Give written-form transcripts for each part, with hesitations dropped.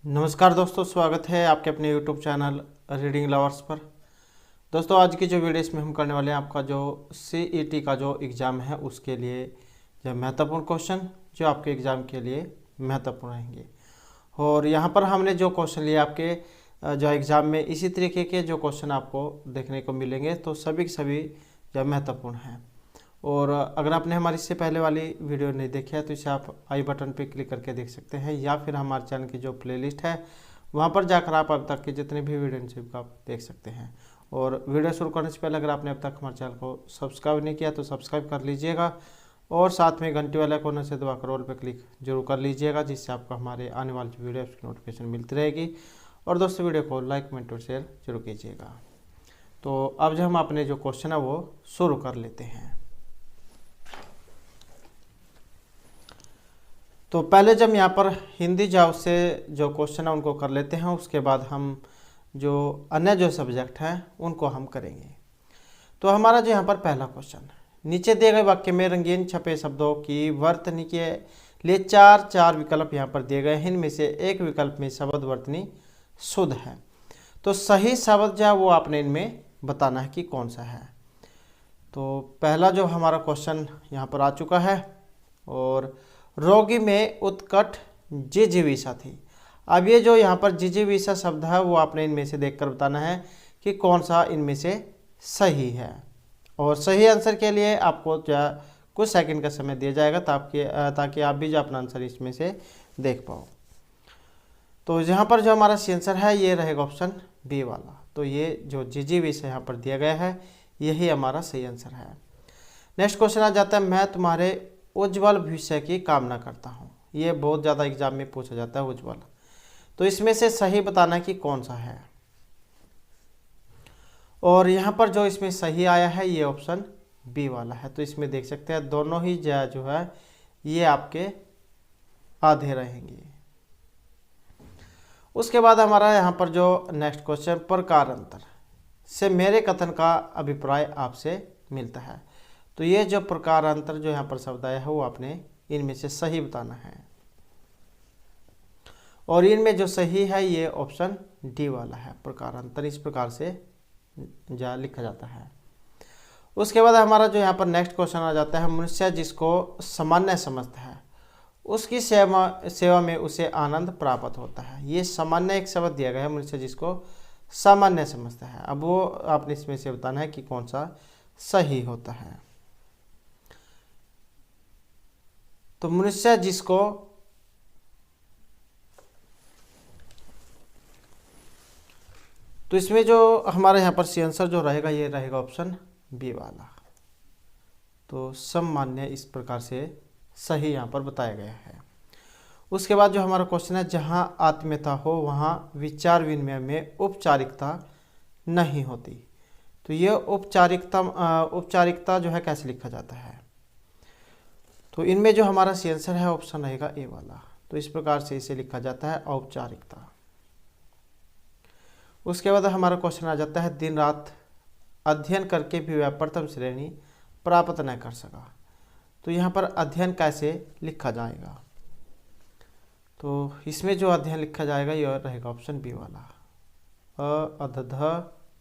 नमस्कार दोस्तों, स्वागत है आपके अपने YouTube चैनल रीडिंग लवर्स पर। दोस्तों, आज की जो वीडियो इसमें हम करने वाले हैं आपका जो CET का जो एग्ज़ाम है उसके लिए जो महत्वपूर्ण क्वेश्चन जो आपके एग्ज़ाम के लिए महत्वपूर्ण रहेंगे। और यहाँ पर हमने जो क्वेश्चन लिए आपके जो एग्ज़ाम में इसी तरीके के जो क्वेश्चन आपको देखने को मिलेंगे, तो सभी के सभी जो महत्वपूर्ण हैं। और अगर आपने हमारी इससे पहले वाली वीडियो नहीं देखी है तो इसे आप आई बटन पे क्लिक करके देख सकते हैं, या फिर हमारे चैनल की जो प्लेलिस्ट है वहाँ पर जाकर आप अब तक के जितने भी वीडियो को आप देख सकते हैं। और वीडियो शुरू करने से पहले अगर आपने अब तक हमारे चैनल को सब्सक्राइब नहीं किया तो सब्सक्राइब कर लीजिएगा, और साथ में घंटी वाले कोने से दबाकर ऑल पर क्लिक जरूर कर लीजिएगा, जिससे आपको हमारे आने वाली वीडियो की नोटिफिकेशन मिलती रहेगी। और दोस्तों, वीडियो को लाइक कमेंट और शेयर जरूर कीजिएगा। तो अब जो हम अपने जो क्वेश्चन है वो शुरू कर लेते हैं। तो पहले जब यहाँ पर हिंदी जाओ से जो क्वेश्चन है उनको कर लेते हैं, उसके बाद हम जो अन्य जो सब्जेक्ट हैं उनको हम करेंगे। तो हमारा जो यहाँ पर पहला क्वेश्चन, नीचे दिए गए वाक्य में रंगीन छपे शब्दों की वर्तनी के लिए चार चार विकल्प यहाँ पर दिए गए हैं। इनमें से एक विकल्प में शब्द वर्तनी शुद्ध है, तो सही शब्द जो है वो आपने इनमें बताना है कि कौन सा है। तो पहला जो हमारा क्वेश्चन यहाँ पर आ चुका है, और रोगी में उत्कट जिजीविषा थी। अब ये जो यहाँ पर जिजीविषा शब्द है वो आपने इनमें से देखकर बताना है कि कौन सा इनमें से सही है। और सही आंसर के लिए आपको कुछ सेकंड का समय दिया जाएगा ताकि आप भी जो अपना आंसर इसमें से देख पाओ। तो यहाँ पर जो हमारा सी आंसर है ये रहेगा ऑप्शन बी वाला। तो ये जो जिजीविषा यहाँ पर दिया गया है यही हमारा सही आंसर है। नेक्स्ट क्वेश्चन आ जाता है, मैं तुम्हारे उज्ज्वल भविष्य की कामना करता हूँ। ये बहुत ज़्यादा एग्जाम में पूछा जाता है उज्ज्वल। तो इसमें से सही बताना है कि कौन सा है। और यहाँ पर जो इसमें सही आया है ये ऑप्शन बी वाला है। तो इसमें देख सकते हैं दोनों ही जो है ये आपके आधे रहेंगे। उसके बाद हमारा यहाँ पर जो नेक्स्ट क्वेश्चन, प्रकार अंतर से मेरे कथन का अभिप्राय आपसे मिलता है। तो ये जो प्रकार अंतर जो यहाँ पर शब्द आया है वो आपने इनमें से सही बताना है, और इनमें जो सही है ये ऑप्शन डी वाला है। प्रकार अंतर इस प्रकार से लिखा जाता है। उसके बाद हमारा जो यहाँ पर नेक्स्ट क्वेश्चन आ जाता है, मनुष्य जिसको सामान्य समझता है उसकी सेवा में उसे आनंद प्राप्त होता है। ये सामान्य एक शब्द दिया गया है, मनुष्य जिसको सामान्य समझता है। अब वो आपने इसमें से बताना है कि कौन सा सही होता है। तो मनुष्य जिसको तो इसमें जो हमारे यहाँ पर सी आंसर जो रहेगा ये रहेगा ऑप्शन बी वाला। तो सामान्य इस प्रकार से सही यहाँ पर बताया गया है। उसके बाद जो हमारा क्वेश्चन है, जहाँ आत्मीयता हो वहाँ विचार विनिमय में औपचारिकता नहीं होती। तो ये औपचारिकता जो है कैसे लिखा जाता है। तो इनमें जो हमारा सी आंसर है ऑप्शन रहेगा ए वाला। तो इस प्रकार से इसे लिखा जाता है औपचारिकता। उसके बाद हमारा क्वेश्चन आ जाता है, दिन रात अध्ययन करके भी वह प्रथम श्रेणी प्राप्त न कर सका। तो यहाँ पर अध्ययन कैसे लिखा जाएगा। तो इसमें जो अध्ययन लिखा जाएगा यह रहेगा ऑप्शन बी वाला,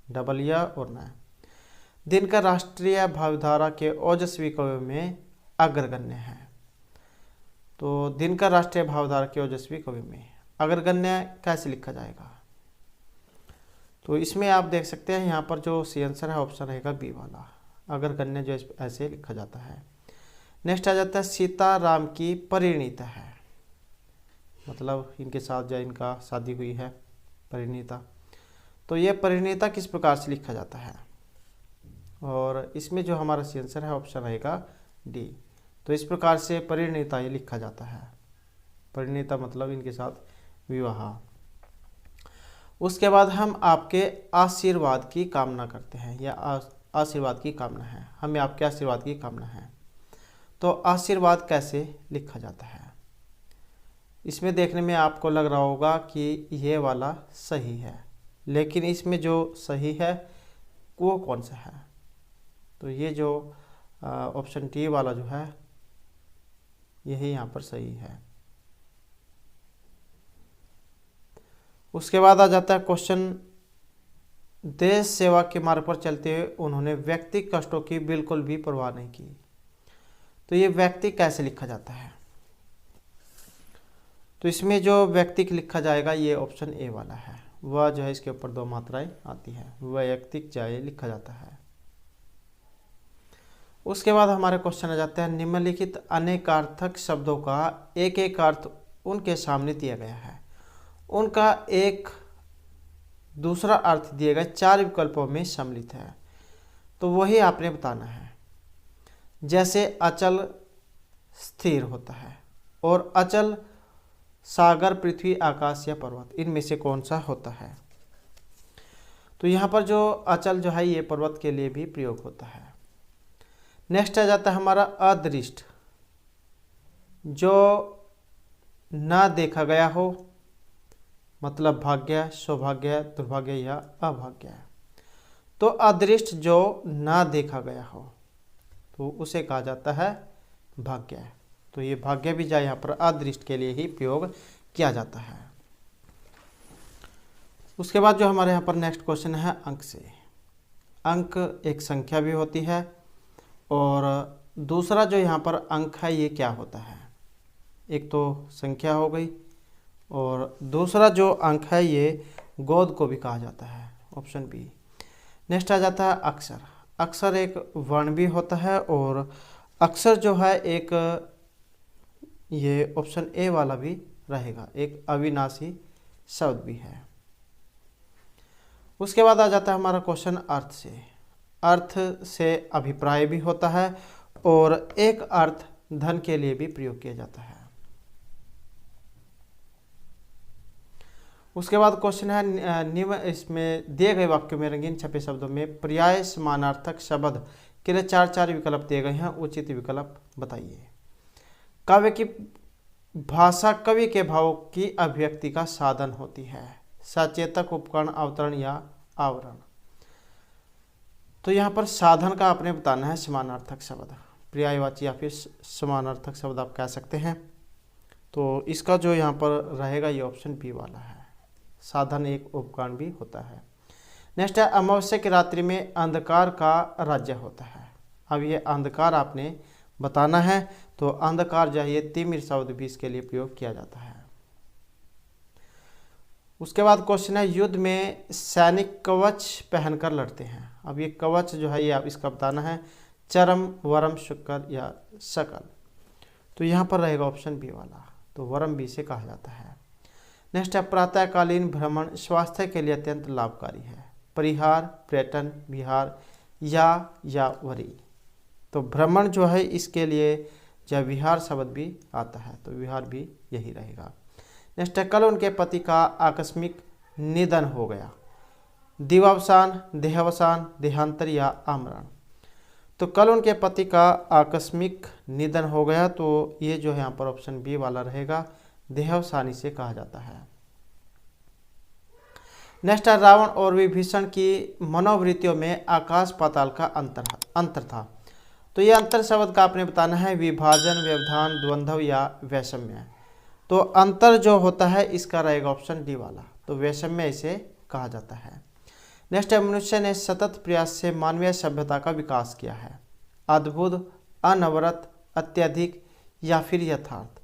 डबल या और न। दिन का राष्ट्रीय भावधारा के ओजस्वी कवियों में अग्रगण्य है। तो दिन का राष्ट्रीय भावधारा के ओजस्वी कवि में अग्रगण्य कैसे लिखा जाएगा। तो इसमें आप देख सकते हैं यहाँ पर जो सी आंसर है ऑप्शन रहेगा बी वाला, अग्रगण्य जो ऐसे लिखा जाता है। नेक्स्ट आ जाता है, सीता राम की परिणीता है, मतलब इनके साथ जो इनका शादी हुई है परिणीता। तो ये परिणीता किस प्रकार से लिखा जाता है। और इसमें जो हमारा सी आंसर है ऑप्शन रहेगा डी। तो इस प्रकार से परिणीता ये लिखा जाता है। परिणीता मतलब इनके साथ विवाह। उसके बाद हम आपके आशीर्वाद की कामना करते हैं, या आशीर्वाद की कामना है, हमें आपके आशीर्वाद की कामना है। तो आशीर्वाद कैसे लिखा जाता है। इसमें देखने में आपको लग रहा होगा कि ये वाला सही है, लेकिन इसमें जो सही है वो कौन सा है। तो ये जो ऑप्शन टी वाला जो है यही यहाँ पर सही है। उसके बाद आ जाता है क्वेश्चन, देश सेवा के मार्ग पर चलते हुए उन्होंने व्यक्तिगत कष्टों की बिल्कुल भी परवाह नहीं की। तो ये व्यक्ति कैसे लिखा जाता है? तो इसमें जो व्यक्ति लिखा जाएगा ये ऑप्शन ए वाला है, वह जो है इसके ऊपर 2 मात्राएं आती है, वैयक्तिक जाए लिखा जाता है। उसके बाद हमारे क्वेश्चन आ जाते हैं, निम्नलिखित अनेकार्थक शब्दों का एक एक अर्थ उनके सामने दिया गया है, उनका एक दूसरा अर्थ दिए गए 4 विकल्पों में सम्मिलित है, तो वही आपने बताना है। जैसे अचल स्थिर होता है, और अचल सागर, पृथ्वी, आकाश या पर्वत, इनमें से कौन सा होता है? तो यहाँ पर जो अचल जो है ये पर्वत के लिए भी प्रयोग होता है। नेक्स्ट आ जाता है हमारा अदृष्ट, जो ना देखा गया हो, मतलब भाग्य, सौभाग्य, दुर्भाग्य या अभाग्य। तो अदृष्ट जो ना देखा गया हो तो उसे कहा जाता है भाग्य। तो ये भाग्य भी जाए यहाँ पर अदृष्ट के लिए ही प्रयोग किया जाता है। उसके बाद जो हमारे यहाँ पर नेक्स्ट क्वेश्चन है अंक से। अंक एक संख्या भी होती है, और दूसरा जो यहाँ पर अंक है ये क्या होता है? एक तो संख्या हो गई, और दूसरा जो अंक है ये गोद को भी कहा जाता है, ऑप्शन बी। नेक्स्ट आ जाता है अक्षर। अक्षर एक वर्ण भी होता है, और अक्षर जो है एक, ये ऑप्शन ए वाला भी रहेगा, एक अविनाशी शब्द भी है। उसके बाद आ जाता है हमारा क्वेश्चन अर्थ से। अर्थ से अभिप्राय भी होता है, और एक अर्थ धन के लिए भी प्रयोग किया जाता है। उसके बाद क्वेश्चन है, इसमें दिए गए वाक्यों में रंगीन छपे शब्दों में पर्याय समानार्थक शब्द के लिए 4 विकल्प दिए गए हैं, उचित विकल्प बताइए। काव्य की भाषा कवि के भाव की अभिव्यक्ति का साधन होती है, सचेतक, उपकरण, अवतरण या आवरण। तो यहाँ पर साधन का आपने बताना है समानार्थक शब्द, पर्यायवाची या फिर समानार्थक शब्द आप कह सकते हैं। तो इसका जो यहाँ पर रहेगा ये ऑप्शन बी वाला है, साधन एक उपकरण भी होता है। नेक्स्ट है, अमावस्या की रात्रि में अंधकार का राज्य होता है। अब ये अंधकार आपने बताना है, तो अंधकार जो है ये तिमिर शब्द भी इसके लिए प्रयोग किया जाता है। उसके बाद क्वेश्चन है, युद्ध में सैनिक कवच पहनकर लड़ते हैं। अब ये कवच जो है ये आप इसका बताना है, चरम, वरम, शुक्र या शकल। तो यहाँ पर रहेगा ऑप्शन बी वाला, तो वरम बी से कहा जाता है। नेक्स्ट है, प्रातःकालीन भ्रमण स्वास्थ्य के लिए अत्यंत लाभकारी है, परिहार, पर्यटन, विहार या वरी। तो भ्रमण जो है इसके लिए जब विहार शब्द भी आता है, तो विहार भी यही रहेगा। नेक्स्ट है, कल उनके पति का आकस्मिक निधन हो गया, दिवावसान, देहावसान, देहांतर या आमरण। तो कल उनके पति का आकस्मिक निधन हो गया, तो ये जो है यहाँ पर ऑप्शन बी वाला रहेगा, देहावसानी से कहा जाता है। नेक्स्ट है, रावण और विभीषण की मनोवृत्तियों में आकाश पाताल का अंतर था। तो ये अंतर शब्द का आपने बताना है, विभाजन, व्यवधान, द्वंद्व या वैषम्य। तो अंतर जो होता है इसका रहेगा ऑप्शन डी वाला, तो वैषम्य इसे कहा जाता है। नेक्स्ट है, मनुष्य ने सतत प्रयास से मानवीय सभ्यता का विकास किया है, अद्भुत, अनवरत, अत्यधिक या फिर यथार्थ।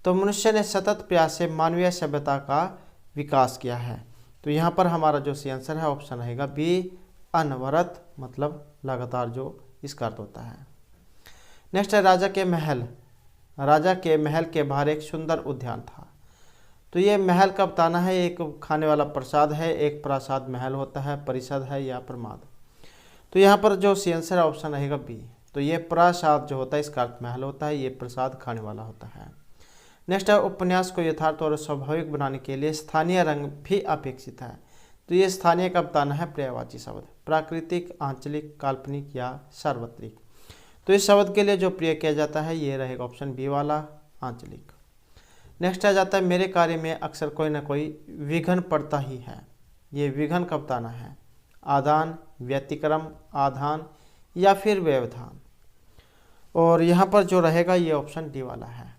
तो मनुष्य ने सतत प्रयास से मानवीय सभ्यता का विकास किया है, तो यहाँ पर हमारा जो सी आंसर है ऑप्शन रहेगा बी, अनवरत, मतलब लगातार जो इसका अर्थ होता है। नेक्स्ट है, राजा के महल के बाहर एक सुंदर उद्यान था। तो ये महल का बताना है, एक खाने वाला प्रसाद है, एक प्रसाद महल होता है, परिषद है या प्रमाद। तो यहाँ पर जो सी आंसर ऑप्शन रहेगा बी, तो ये प्रसाद जो होता है इसका अर्थ महल होता है, ये प्रसाद खाने वाला होता है। नेक्स्ट है, उपन्यास को यथार्थ और स्वाभाविक बनाने के लिए स्थानीय रंग भी अपेक्षित है। तो ये स्थानीय का बताना है पर्यायवाची शब्द, प्राकृतिक, आंचलिक, काल्पनिक या सार्वत्रिक। तो इस शब्द के लिए जो प्रयोग किया जाता है ये रहेगा ऑप्शन बी वाला, आंचलिक। नेक्स्ट आ जाता है, मेरे कार्य में अक्सर कोई ना कोई विघ्न पड़ता ही है। ये विघ्न का बताना है, आदान, व्यतिक्रम, आधान या फिर व्यवधान। और यहाँ पर जो रहेगा ये ऑप्शन डी वाला है,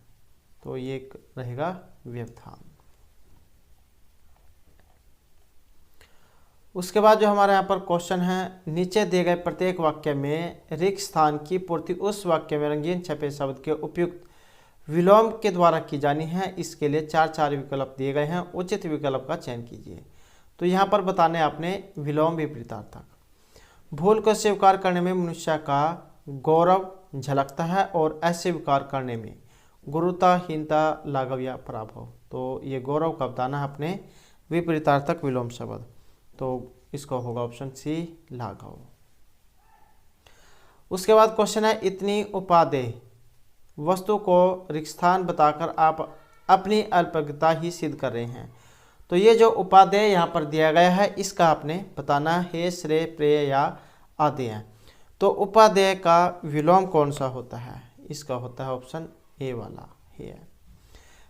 तो ये रहेगा व्यवधान। उसके बाद जो हमारे यहाँ पर क्वेश्चन है, नीचे दिए गए प्रत्येक वाक्य में रिक्त स्थान की पूर्ति उस वाक्य में रंगीन छपे शब्द के उपयुक्त विलोम के द्वारा की जानी है। इसके लिए 4 विकल्प दिए गए हैं, उचित विकल्प का चयन कीजिए। तो यहाँ पर बताने आपने विलोम विपरीतार्थक। भूल को स्वीकार करने में मनुष्य का गौरव झलकता है और अस्वीकार करने में गुरुताहीनता, लाघव या पराभव। तो ये गौरव का बताना है अपने विपरीतार्थक विलोम शब्द। तो इसका होगा ऑप्शन सी, लाघव। उसके बाद क्वेश्चन है, इतनी उपादेय वस्तु को रिक्त स्थान बताकर आप अपनी अल्पज्ञता ही सिद्ध कर रहे हैं। तो ये जो उपादेय यहाँ पर दिया गया है, इसका आपने बताना है श्रेय, प्रेय या आदेय। तो उपादेय का विलोम कौन सा होता है? इसका होता है ऑप्शन ए वाला है।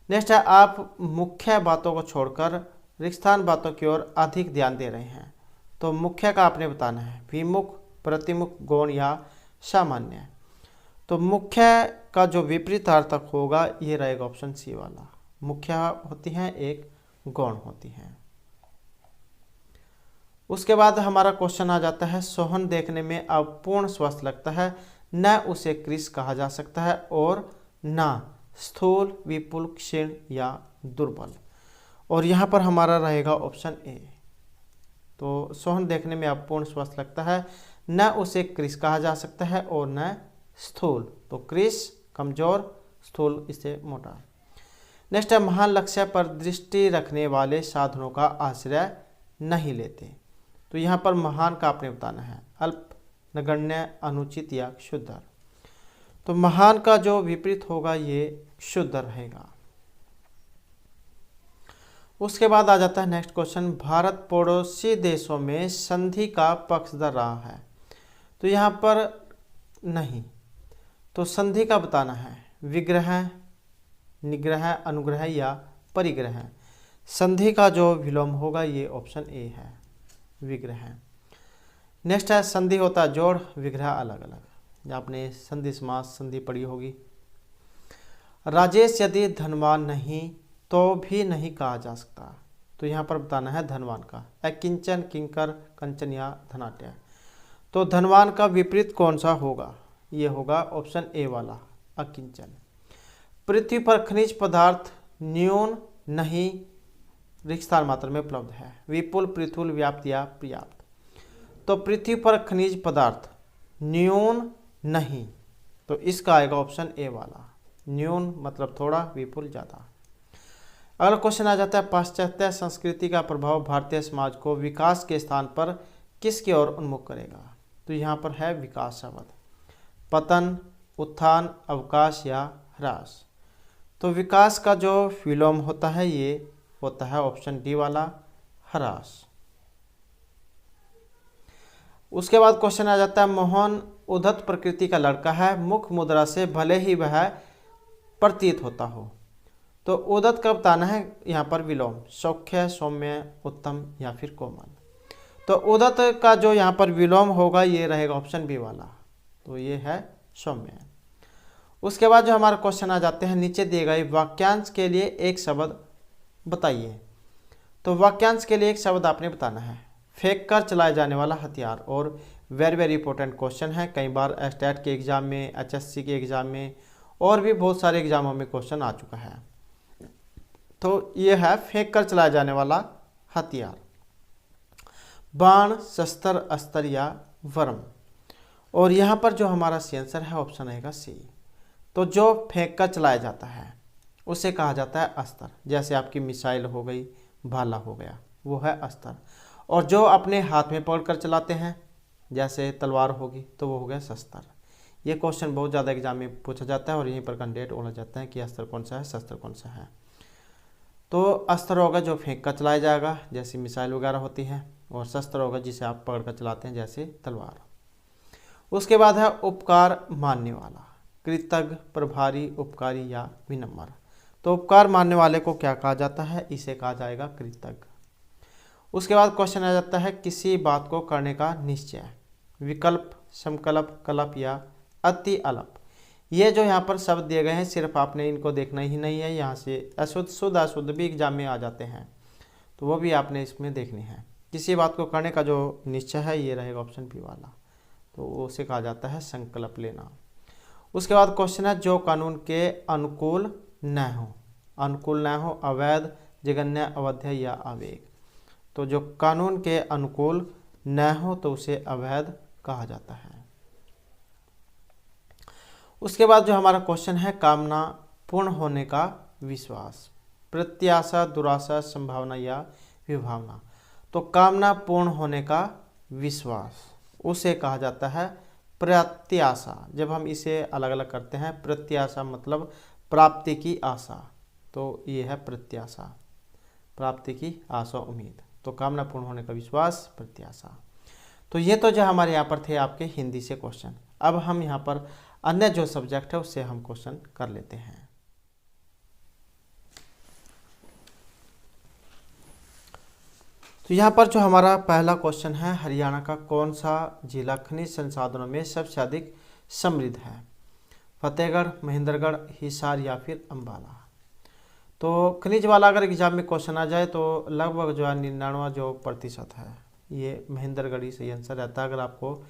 नेक्स्ट है, आप मुख्य बातों को छोड़कर रिक्त स्थान बातों की ओर अधिक ध्यान दे रहे हैं। तो मुख्य का आपने बताना है विमुख, प्रतिमुख, गौण या सामान्य। तो मुख्य का जो विपरीतार्थक होगा ये रहेगा ऑप्शन सी वाला। मुख्य होती हैं, एक गौण होती हैं। उसके बाद हमारा क्वेश्चन आ जाता है, सोहन देखने में अपूर्ण स्वस्थ लगता है, न उसे कृश कहा जा सकता है और न स्थूल, विपुल, क्षीण या दुर्बल। और यहाँ पर हमारा रहेगा ऑप्शन ए। तो सोहन देखने में अपूर्ण स्वस्थ लगता है, न उसे कृश कहा जा सकता है और न स्थूल। तो कृश कमजोर, स्थूल इससे मोटा। नेक्स्ट है, महान लक्ष्य पर दृष्टि रखने वाले साधनों का आश्रय नहीं लेते। तो यहाँ पर महान का आपने बताना है अल्प, नगण्य, अनुचित या क्षुद्र। तो महान का जो विपरीत होगा ये क्षुद्र रहेगा। उसके बाद आ जाता है नेक्स्ट क्वेश्चन, भारत पड़ोसी देशों में संधि का पक्षधर रहा है। तो यहाँ पर नहीं, तो संधि का बताना है विग्रह, निग्रह, अनुग्रह या परिग्रह। संधि का जो विलोम होगा ये ऑप्शन ए है, विग्रह। नेक्स्ट है, संधि होता है जोड़, विग्रह अलग अलग। आपने संधि समास, संधि पढ़ी होगी। राजेश यदि धनवान नहीं तो भी नहीं कहा जा सकता। तो यहाँ पर बताना है धनवान का अकिंचन, किंकर, कंचन या धनाट्य। तो धनवान का विपरीत कौन सा होगा? ये होगा ऑप्शन ए वाला, अकिंचन। पृथ्वी पर खनिज पदार्थ न्यून नहीं रिक्त स्थान मात्रा में उपलब्ध है, विपुल, पृथुल, व्याप्त या पर्याप्त। तो पृथ्वी पर खनिज पदार्थ न्यून नहीं, तो इसका आएगा ऑप्शन ए वाला। न्यून मतलब थोड़ा, विपुल ज़्यादा। अगला क्वेश्चन आ जाता है, पाश्चात्य संस्कृति का प्रभाव भारतीय समाज को विकास के स्थान पर किसकी ओर उन्मुख करेगा? तो यहाँ पर है विकास शब्द। पतन, उत्थान, अवकाश या ह्रास। तो विकास का जो विलोम होता है ये होता है ऑप्शन डी वाला, ह्रास। उसके बाद क्वेश्चन आ जाता है, मोहन उद्धत प्रकृति का लड़का है, मुख मुद्रा से भले ही वह प्रतीत होता हो। तो उद्धत का बताना है यहाँ पर विलोम, सौख्य, सौम्य, उत्तम या फिर कोमल। तो उद्धत का जो यहाँ पर विलोम होगा ये रहेगा ऑप्शन बी वाला, तो ये है सौम्य। उसके बाद जो हमारा क्वेश्चन आ जाते हैं, नीचे दिए गए वाक्यांश के लिए एक शब्द बताइए। तो वाक्यांश के लिए एक शब्द आपने बताना है फेंक कर चलाए जाने वाला हथियार। और वेरी वेरी इंपॉर्टेंट क्वेश्चन है, कई बार स्टेट के एग्जाम में, HSC के एग्जाम में और भी बहुत सारे एग्जामों में क्वेश्चन आ चुका है। तो ये है फेंक कर चलाया जाने वाला हथियार, बाण, शस्त्र, अस्त्र या वर्म। और यहाँ पर जो हमारा सी आंसर है ऑप्शन रहेगा सी। तो जो फेंक कर चलाया जाता है उसे कहा जाता है अस्त्र। जैसे आपकी मिसाइल हो गई, भाला हो गया, वो है अस्त्र। और जो अपने हाथ में पकड़ कर चलाते हैं जैसे तलवार होगी तो वो हो गया शस्त्र। ये क्वेश्चन बहुत ज़्यादा एग्जाम में पूछा जाता है और यहीं पर कैंडिडेट बोला जाता है कि अस्त्र कौन सा है, शस्त्र कौन सा है। तो अस्त्र होगा जो फेंक कर चलाया जाएगा जैसे मिसाइल वगैरह होती है, और शस्त्र होगा जिसे आप पकड़ कर चलाते हैं जैसे तलवार। उसके बाद है उपकार मानने वाला, कृतज्ञ, प्रभारी, उपकारी या विनम्र। तो उपकार मानने वाले को क्या कहा जाता है? इसे कहा जाएगा कृतज्ञ। उसके बाद क्वेश्चन आ जाता है किसी बात को करने का निश्चय, विकल्प, समकल्प, कल्प या अति अल्प। ये जो यहाँ पर शब्द दिए गए हैं सिर्फ आपने इनको देखना ही नहीं है, यहाँ से अशुद्ध, शुद्ध, अशुद्ध भी एग्जाम में आ जाते हैं, तो वो भी आपने इसमें देखने हैं। किसी बात को करने का जो निश्चय है ये रहेगा ऑप्शन बी वाला, तो उसे कहा जाता है संकल्प लेना। उसके बाद क्वेश्चन है जो कानून के अनुकूल न हो, अनुकूल न हो, अवैध, जघन्य, अवध्य या अवेग। तो जो कानून के अनुकूल न हो तो उसे अवैध कहा जाता है। उसके बाद जो हमारा क्वेश्चन है कामना पूर्ण होने का विश्वास, प्रत्याशा, दुराशा, संभावना या विभावना। तो कामना पूर्ण होने का विश्वास उसे कहा जाता है प्रत्याशा। जब हम इसे अलग अलग करते हैं, प्रत्याशा मतलब प्राप्ति की आशा, तो ये है प्रत्याशा, प्राप्ति की आशा, उम्मीद। तो कामना पूर्ण होने का विश्वास, प्रत्याशा। तो ये तो जो हमारे यहाँ पर थे आपके हिंदी से क्वेश्चन। अब हम यहाँ पर अन्य जो सब्जेक्ट है उससे हम क्वेश्चन कर लेते हैं। तो यहाँ पर जो हमारा पहला क्वेश्चन है, हरियाणा का कौन सा जिला खनिज संसाधनों में सबसे अधिक समृद्ध है? फतेहगढ़, महेंद्रगढ़, हिसार या फिर अम्बाला। तो खनिज वाला अगर एग्जाम में क्वेश्चन आ जाए तो लगभग जो है 99% है ये महेंद्रगढ़ ही सही आंसर रहता है। अगर आपको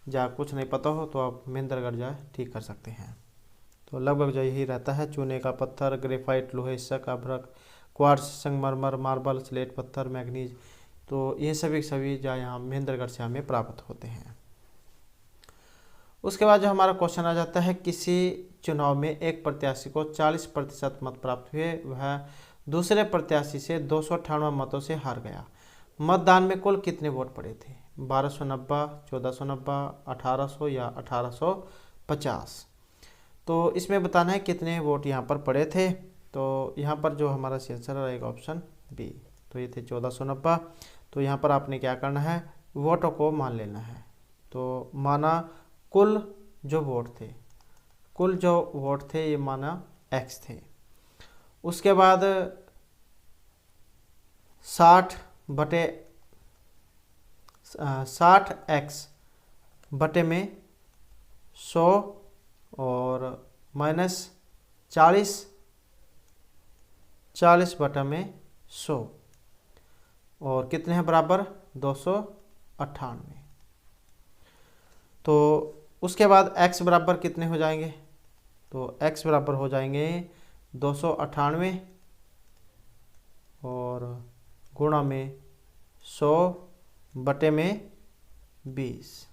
जा कुछ नहीं पता हो तो आप महेंद्रगढ़ जाए ठीक कर सकते हैं। तो लगभग जो यही रहता है, चूने का पत्थर, ग्रेफाइट, लोहे, शक, अभ्रक, क्वार्ट्ज, संगमरमर, मार्बल, स्लेट पत्थर, मैग्नीज, तो ये सभी जो यहाँ महेंद्रगढ़ से हमें प्राप्त होते हैं। उसके बाद जो हमारा क्वेश्चन आ जाता है, किसी चुनाव में एक प्रत्याशी को 40% मत प्राप्त हुए, वह दूसरे प्रत्याशी से 298 मतों से हार गया। मतदान में कुल कितने वोट पड़े थे? 1290, 1490, 1800 या 1850। तो इसमें बताना है कितने वोट यहाँ पर पड़े थे। तो यहाँ पर जो हमारा आंसर रहेगा ऑप्शन बी, तो ये थे 1490। तो यहाँ पर आपने क्या करना है, वोटों को मान लेना है। तो माना कुल जो वोट थे, कुल जो वोट थे ये माना x थे। उसके बाद 60x बटे में 100 और माइनस 40 बटा में 100 और कितने हैं बराबर 298। तो उसके बाद x बराबर कितने हो जाएंगे? तो x बराबर हो जाएंगे 298 और गुणा में 100 बटे में 20।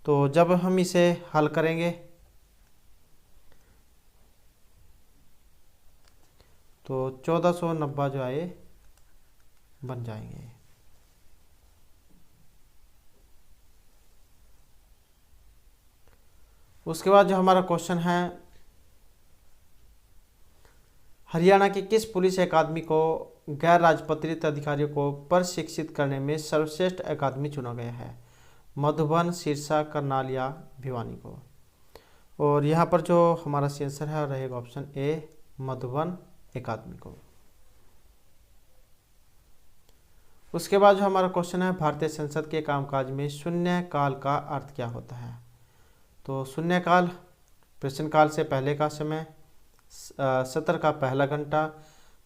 तो जब हम इसे हल करेंगे तो 1490 जो आए बन जाएंगे। उसके बाद जो हमारा क्वेश्चन है, हरियाणा की किस पुलिस अकादमी को गैर राजपत्रित अधिकारियों को प्रशिक्षित करने में सर्वश्रेष्ठ अकादमी चुना गया है? मधुबन, सिरसा, करनाल या भिवानी को। और यहाँ पर जो हमारा आंसर है रहेगा ऑप्शन ए, मधुबन अकादमी को। उसके बाद जो हमारा क्वेश्चन है, भारतीय संसद के कामकाज में शून्यकाल का अर्थ क्या होता है? तो शून्यकाल प्रश्नकाल से पहले का समय, सत्र का पहला घंटा,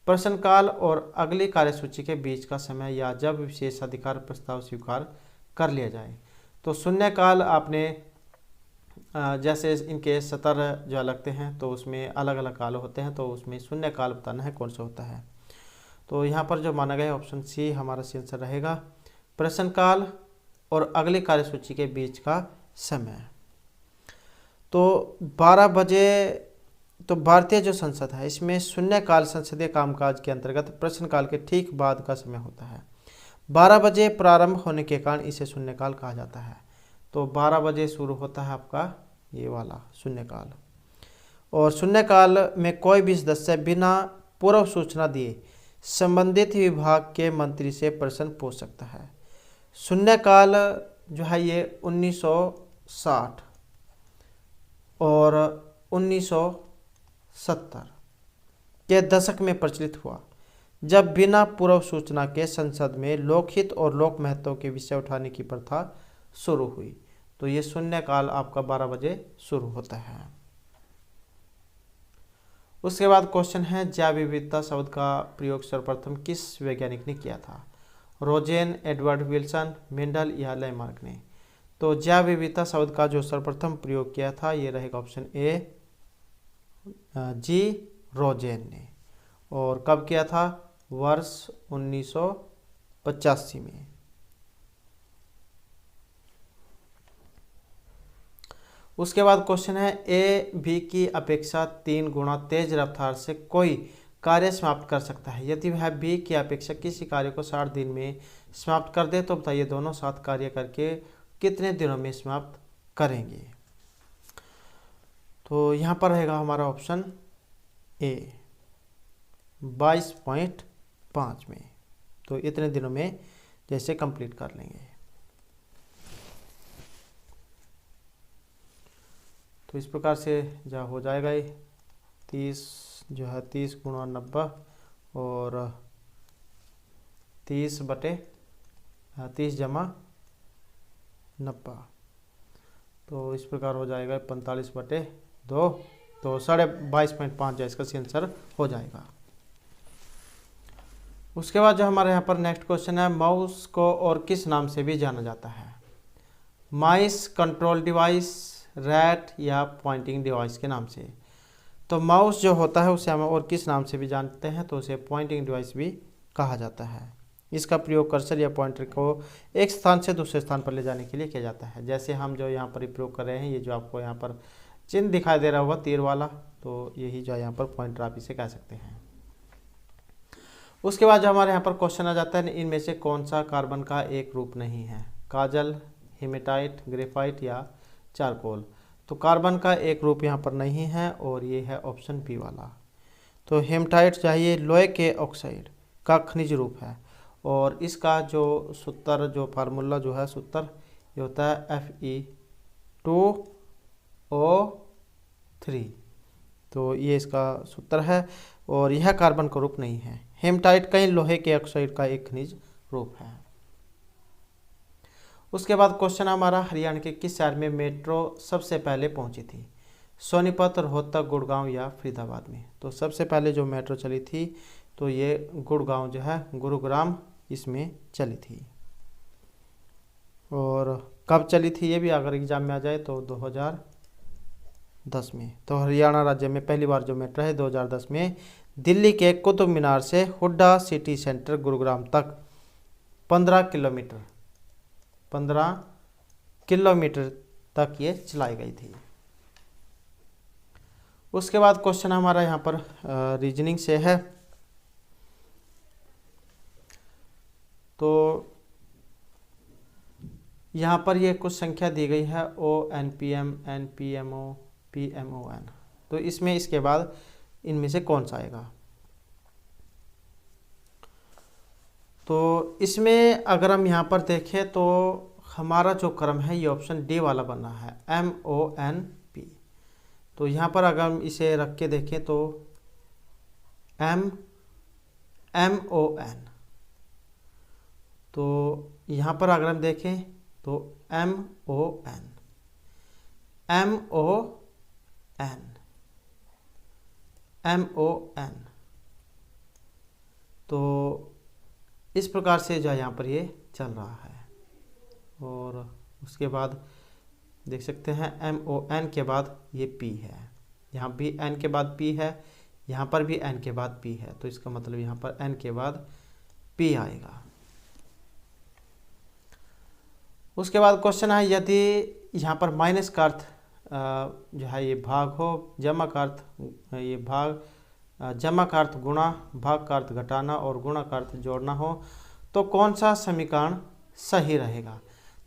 प्रश्नकाल और अगली कार्यसूची के बीच का समय, या जब विशेषाधिकार प्रस्ताव स्वीकार कर लिया जाए। तो शून्यकाल आपने जैसे इनके सत्र जो लगते हैं तो उसमें अलग अलग काल होते हैं, तो उसमें शून्यकाल बताना है कौन सा होता है। तो यहाँ पर जो माना गया ऑप्शन सी हमारा आंसर रहेगा, प्रश्नकाल और अगली कार्यसूची के बीच का समय। तो 12 बजे तो भारतीय जो संसद है इसमें शून्यकाल संसदीय कामकाज के अंतर्गत प्रश्नकाल के ठीक बाद का समय होता है। 12 बजे प्रारंभ होने के कारण इसे शून्यकाल कहा जाता है। तो 12 बजे शुरू होता है आपका ये वाला शून्यकाल। और शून्यकाल में कोई भी सदस्य बिना पूर्व सूचना दिए संबंधित विभाग के मंत्री से प्रश्न पूछ सकता है। शून्यकाल जो है ये 1960 और 1970 के दशक में प्रचलित हुआ, जब बिना पूर्व सूचना के संसद में लोकहित और लोक महत्व के विषय उठाने की प्रथा शुरू हुई। तो ये शून्यकाल आपका 12 बजे शुरू होता है। उसके बाद क्वेश्चन है, जैव विविधता शब्द का प्रयोग सर्वप्रथम किस वैज्ञानिक ने किया था? रोजेन, एडवर्ड विल्सन, मेंडल या लैमार्क ने। तो जैव विविधता शब्द का जो सर्वप्रथम प्रयोग किया था ये रहेगा ऑप्शन ए, जी रोजेन ने। और कब किया था? वर्ष 1985 में। उसके बाद क्वेश्चन है, ए बी की अपेक्षा 3 गुना तेज रफ्तार से कोई कार्य समाप्त कर सकता है। यदि वह बी की अपेक्षा किसी कार्य को 60 दिन में समाप्त कर दे तो बताइए दोनों साथ कार्य करके कितने दिनों में समाप्त करेंगे। तो यहाँ पर रहेगा हमारा ऑप्शन ए 22.5 में। तो इतने दिनों में जैसे कंप्लीट कर लेंगे। तो इस प्रकार से जो हो जाएगा ये 30 जो है 30 गुणा 90 और 30 जमा 90। तो इस प्रकार हो जाएगा 45/2। तो 22.5 जो इसका आंसर हो जाएगा। उसके बाद जो हमारे यहाँ पर नेक्स्ट क्वेश्चन है, माउस को और किस नाम से भी जाना जाता है? माइस, कंट्रोल डिवाइस, रैट या पॉइंटिंग डिवाइस के नाम से। तो माउस जो होता है उसे हम और किस नाम से भी जानते हैं? तो उसे पॉइंटिंग डिवाइस भी कहा जाता है। इसका प्रयोग कर्सर या पॉइंटर को एक स्थान से दूसरे स्थान पर ले जाने के लिए किया जाता है। जैसे हम जो यहाँ पर प्रयोग कर रहे हैं, ये जो आपको यहाँ पर चिन्ह दिखाई दे रहा होगा तीर वाला, तो यही जो यहाँ पर पॉइंटर आप इसे कह सकते हैं। उसके बाद जो हमारे यहाँ पर क्वेश्चन आ जाता है, इनमें से कौन सा कार्बन का एक रूप नहीं है? काजल, हेमेटाइट, ग्रेफाइट या चारकोल। तो कार्बन का एक रूप यहाँ पर नहीं है और ये है ऑप्शन बी वाला। तो हेमेटाइट चाहिए लोहे के ऑक्साइड का खनिज रूप है और इसका जो सूत्र जो फार्मूला जो है सूत्र ये होता है Fe2O3। तो ये इसका सूत्र है और यह कार्बन का रूप नहीं है। हेमेटाइट कई लोहे के ऑक्साइड का एक खनिज रूप है। उसके बाद क्वेश्चन हमारा, हरियाणा के किस शहर में मेट्रो सबसे पहले पहुंची थी? सोनीपत, रोहतक, गुड़गांव या फरीदाबाद में। तो सबसे पहले जो मेट्रो चली थी तो ये गुड़गांव जो है गुरुग्राम इसमें चली थी। और कब चली थी ये भी अगर एग्जाम में आ जाए तो 2010 में। तो हरियाणा राज्य में पहली बार जो मेट्रो है 2010 में दिल्ली के कुतुब मीनार से हुड्डा सिटी सेंटर गुरुग्राम तक 15 किलोमीटर तक ये चलाई गई थी। उसके बाद क्वेश्चन हमारा यहाँ पर रीजनिंग से है। तो यहाँ पर ये कुछ संख्या दी गई है ONPM, NPMO, PMON। तो इसमें इसके बाद इनमें से कौन सा आएगा? तो इसमें अगर हम यहाँ पर देखें तो हमारा जो क्रम है ये ऑप्शन डी वाला बना है MONP। तो यहाँ पर अगर हम इसे रख के देखें तो MON। तो यहाँ पर अगर हम देखें तो MON। तो इस प्रकार से जो यहाँ पर ये चल रहा है। और उसके बाद देख सकते हैं MON के बाद ये P है, यहाँ भी N के बाद P है, यहाँ पर भी N के बाद P है। तो इसका मतलब यहाँ पर N के बाद P आएगा। उसके बाद क्वेश्चन है, यदि यहाँ पर माइनस का अर्थ जो है ये भाग हो, जमा का अर्थ ये भाग, जमा का अर्थ गुणा, भाग का अर्थ घटाना और गुणा का अर्थ जोड़ना हो तो कौन सा समीकरण सही रहेगा?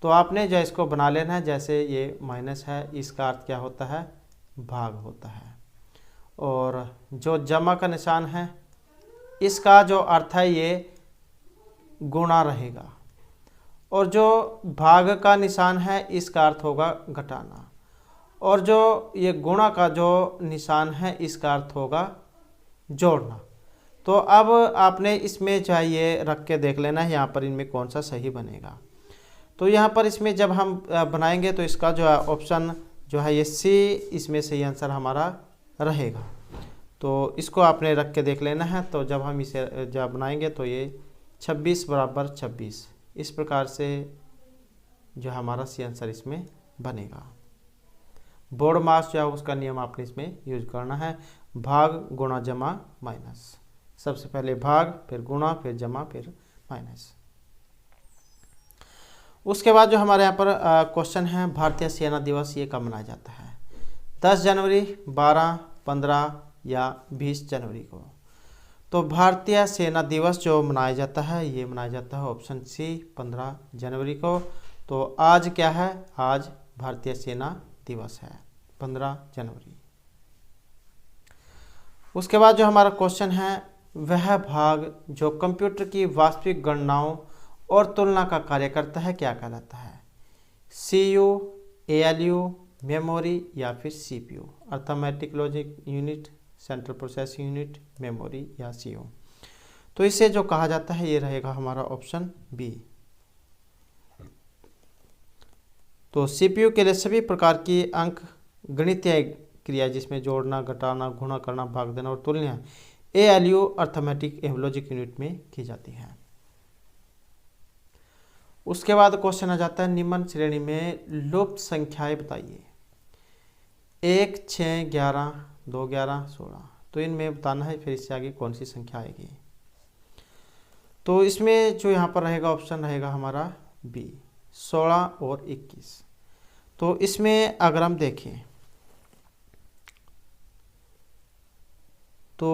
तो आपने जो इसको बना लेना है, जैसे ये माइनस है इसका अर्थ क्या होता है? भाग होता है। और जो जमा का निशान है इसका जो अर्थ है ये गुणा रहेगा। और जो भाग का निशान है इसका अर्थ होगा घटाना। और जो ये गुणा का जो निशान है इसका अर्थ होगा जोड़ना। तो अब आपने इसमें चाहिए रख के देख लेना है यहाँ पर इनमें कौन सा सही बनेगा। तो यहाँ पर इसमें जब हम बनाएंगे तो इसका जो है ऑप्शन जो है ये सी इसमें सही आंसर हमारा रहेगा। तो इसको आपने रख के देख लेना है। तो जब हम इसे जब बनाएंगे तो ये 26 बराबर 26, इस प्रकार से जो हमारा सी आंसर इसमें बनेगा। बोर्ड मास जो है उसका नियम आपने इसमें यूज करना है, भाग गुणा जमा माइनस। सबसे पहले भाग, फिर गुणा, फिर जमा, फिर माइनस। उसके बाद जो हमारे यहाँ पर क्वेश्चन है, भारतीय सेना दिवस ये कब मनाया जाता है? 10 जनवरी, 12, 15 या 20 जनवरी को। तो भारतीय सेना दिवस जो मनाया जाता है ये मनाया जाता है ऑप्शन सी 15 जनवरी को। तो आज क्या है? आज भारतीय सेना दिवस है 15 जनवरी। उसके बाद जो हमारा क्वेश्चन है, वह भाग जो कंप्यूटर की वास्तविक गणनाओं और तुलना का कार्य करता है क्या कहलाता है? सीयू, एएलयू, मेमोरी या फिर CPU? Arithmetic logic unit, central processing unit, memory या सीयू? तो इसे जो कहा जाता है ये रहेगा हमारा ऑप्शन बी। तो सीपीयू के लिए सभी प्रकार की अंक गणितीय क्रिया जिसमें जोड़ना, घटाना, गुणा करना, भाग देना और तुलना एएलयू अर्थमेटिक लॉजिक यूनिट में की जाती है। उसके बाद क्वेश्चन आ जाता है, निम्न श्रेणी में लुप्त संख्याएं बताइए। 1, 6, 11, 2, 11, 16। तो इनमें बताना है फिर इससे आगे कौन सी संख्या आएगी। तो इसमें जो यहाँ पर रहेगा ऑप्शन रहेगा हमारा बी, 16 और 21। तो इसमें अगर हम देखें तो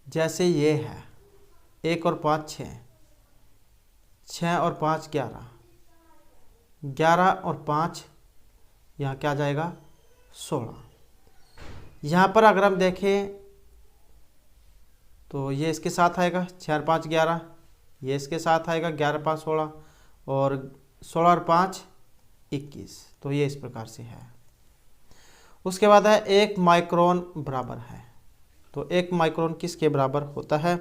जैसे ये है 1 और 5 6, 6 और 5 11, 11 और 5 यहाँ क्या आ जाएगा 16। यहाँ पर अगर हम देखें तो ये इसके साथ आएगा 6 और 5 11, ये इसके साथ आएगा 11 5 16 और 16 और 5 21। तो ये इस प्रकार से है। उसके बाद है 1 माइक्रोन बराबर है। तो 1 माइक्रोन किसके बराबर होता है?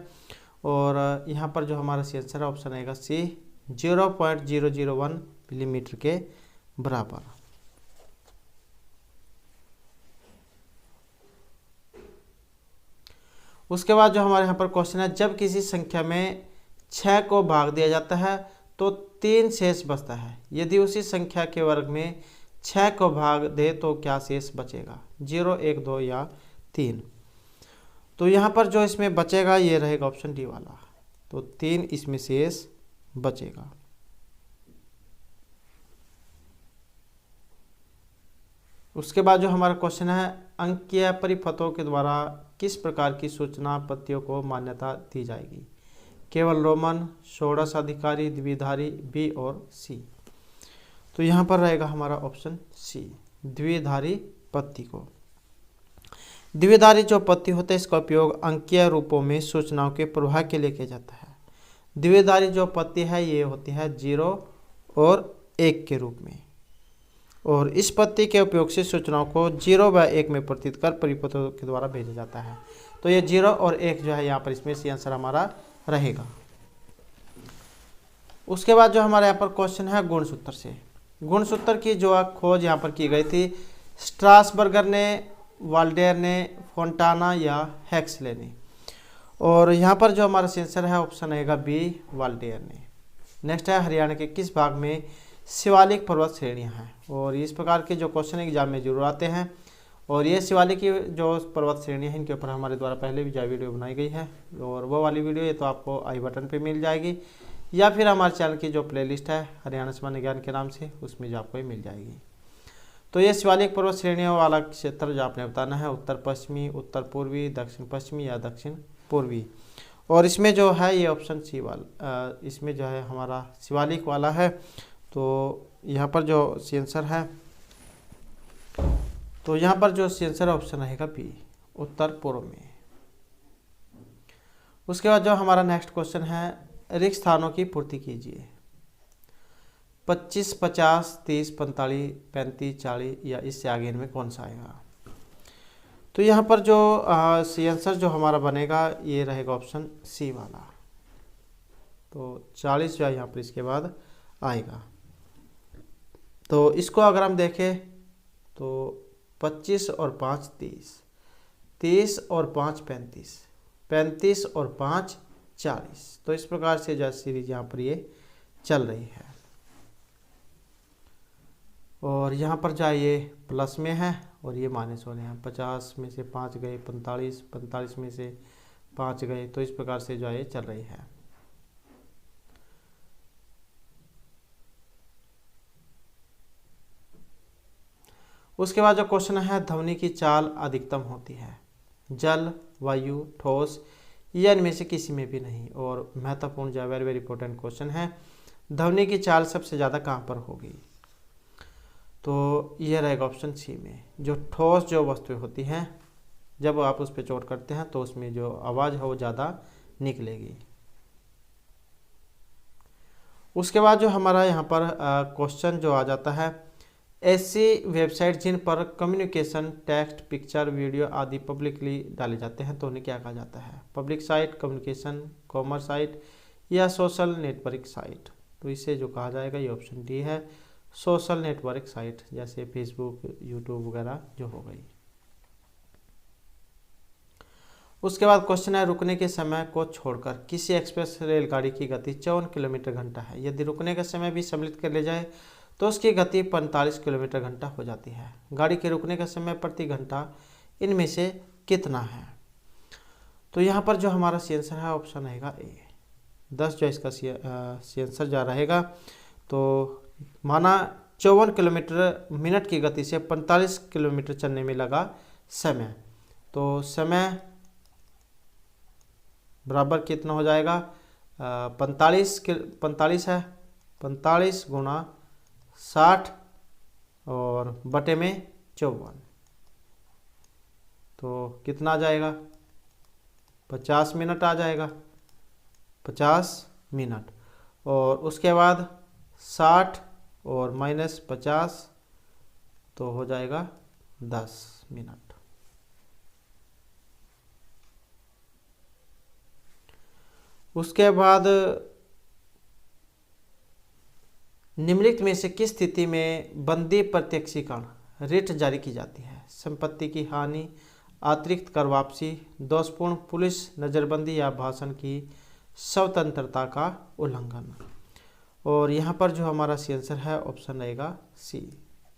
और यहाँ पर जो हमारा सी आंसर है ऑप्शन आएगा सी, 0.001 मिलीमीटर के बराबर। उसके बाद जो हमारे यहाँ पर क्वेश्चन है, जब किसी संख्या में 6 को भाग दिया जाता है तो 3 शेष बचता है, यदि उसी संख्या के वर्ग में 6 को भाग दे तो क्या शेष बचेगा? 0, 1, 2 या 3? तो यहाँ पर जो इसमें बचेगा ये रहेगा ऑप्शन डी वाला। तो 3 इसमें शेष बचेगा। उसके बाद जो हमारा क्वेश्चन है, अंकीय परिपथों के द्वारा किस प्रकार की सूचना पत्तियों को मान्यता दी जाएगी? केवल रोमन, षोडश अधिकारी, द्विधारी, बी और सी? तो यहाँ पर रहेगा हमारा ऑप्शन सी, द्विधारी पत्ती को। द्विधारी जो पत्ती होता है इसका उपयोग अंकीय रूपों में सूचनाओं के प्रवाह के लिए किया जाता है। द्विधारी जो पत्ती है ये होती है 0 और 1 के रूप में, और इस पत्ती के उपयोग से सूचनाओं को 0 व 1 में परिवर्तित कर परिपथों के द्वारा भेजा जाता है। तो ये 0 और 1 जो है यहाँ पर इसमें सी आंसर हमारा रहेगा। उसके बाद जो हमारे यहाँ पर क्वेश्चन है गुणसूत्र से। गुणसूत्र की जो खोज यहाँ पर की गई थी स्ट्रासबर्गर ने, वाल्डेयर ने, फोंटाना या हेक्सले ने? और यहाँ पर जो हमारा आंसर है ऑप्शन आएगा बी, वाल्डेयर ने। नेक्स्ट है, हरियाणा के किस भाग में शिवालिक पर्वत श्रेणियाँ हैं? और इस प्रकार के जो क्वेश्चन एग्जाम में जरूर आते हैं। और ये शिवालिक की जो पर्वत श्रेणियाँ हैं इनके ऊपर हमारे द्वारा पहले भी जो वीडियो बनाई गई है, और वो वाली वीडियो ये तो आपको आई बटन पे मिल जाएगी, या फिर हमारे चैनल की जो प्लेलिस्ट है हरियाणा सामान्य ज्ञान के नाम से उसमें जो आपको मिल जाएगी। तो ये शिवालिक पर्वत श्रेणियों वाला क्षेत्र जो आपने बताना है उत्तर पश्चिमी, उत्तर पूर्वी, दक्षिण पश्चिमी या दक्षिण पूर्वी। और इसमें जो है ये ऑप्शन सी वाला, इसमें जो है हमारा शिवालिक वाला है। तो यहाँ पर जो आंसर है, तो यहाँ पर जो आंसर ऑप्शन रहेगा बी, उत्तर पूर्व में। उसके बाद जो हमारा नेक्स्ट क्वेश्चन है, रिक्त स्थानों की पूर्ति कीजिए। 25, 50, 30, 45, 35, 40 या इससे आगे इनमें कौन सा आएगा? तो यहाँ पर जो आंसर जो हमारा बनेगा ये रहेगा ऑप्शन सी वाला। तो 40 जो है यहाँ पर इसके बाद आएगा। तो इसको अगर हम देखें तो 25 और 5 30, 30 और 5 35, 35 और 5 40। तो इस प्रकार से जो सीरीज यहाँ पर ये चल रही है। और यहाँ पर जो ये प्लस में है और ये माइनस हो रहे हैं। 50 में से 5 गए 45, 45 में से 5 गए, तो इस प्रकार से जो ये चल रही है। उसके बाद जो क्वेश्चन है, ध्वनि की चाल अधिकतम होती है जल, वायु, ठोस या इनमें से किसी में भी नहीं। और महत्वपूर्ण जो वेरी वेरी इंपॉर्टेंट क्वेश्चन है, ध्वनि की चाल सबसे ज़्यादा कहाँ पर होगी? तो यह रहेगा ऑप्शन सी में। जो ठोस जो वस्तुएं होती हैं, जब आप उस पर चोट करते हैं तो उसमें जो आवाज़ है वो ज़्यादा निकलेगी। उसके बाद जो हमारा यहाँ पर क्वेश्चन जो आ जाता है, ऐसी वेबसाइट जिन पर कम्युनिकेशन, टेक्स्ट, पिक्चर, वीडियो आदि पब्लिकली डाले जाते हैं तो उन्हें क्या कहा जाता है? Public site, communication, commerce site या सोशल नेटवर्क साइट। तो इसे जो कहा जाएगा ये ऑप्शन डी है, सोशल नेटवर्क साइट, जैसे फेसबुक, यूट्यूब वगैरह जो हो गई। उसके बाद क्वेश्चन है, रुकने के समय को छोड़कर किसी एक्सप्रेस रेलगाड़ी की गति 54 किलोमीटर घंटा है। यदि रुकने का समय भी सम्मिलित कर लिया जाए तो उसकी गति 45 किलोमीटर घंटा हो जाती है। गाड़ी के रुकने का समय प्रति घंटा इनमें से कितना है? तो यहाँ पर जो हमारा सी आंसर है ऑप्शन रहेगा ए, 10 जो इसका सी आंसर जा रहेगा। तो माना 54 किलोमीटर मिनट की गति से 45 किलोमीटर चलने में लगा समय, तो समय बराबर कितना हो जाएगा? 45 है, 45 गुणा 60 और बटे में 54, तो कितना आ जाएगा? 50 मिनट आ जाएगा, 50 मिनट। और उसके बाद 60 और माइनस 50 तो हो जाएगा 10 मिनट। उसके बाद निम्नलिखित में से किस स्थिति में बंदी प्रत्यक्षीकरण रिट जारी की जाती है? संपत्ति की हानि, अतिरिक्त कर वापसी, दोषपूर्ण पुलिस नज़रबंदी या भाषण की स्वतंत्रता का उल्लंघन। और यहाँ पर जो हमारा सी आंसर है ऑप्शन रहेगा सी,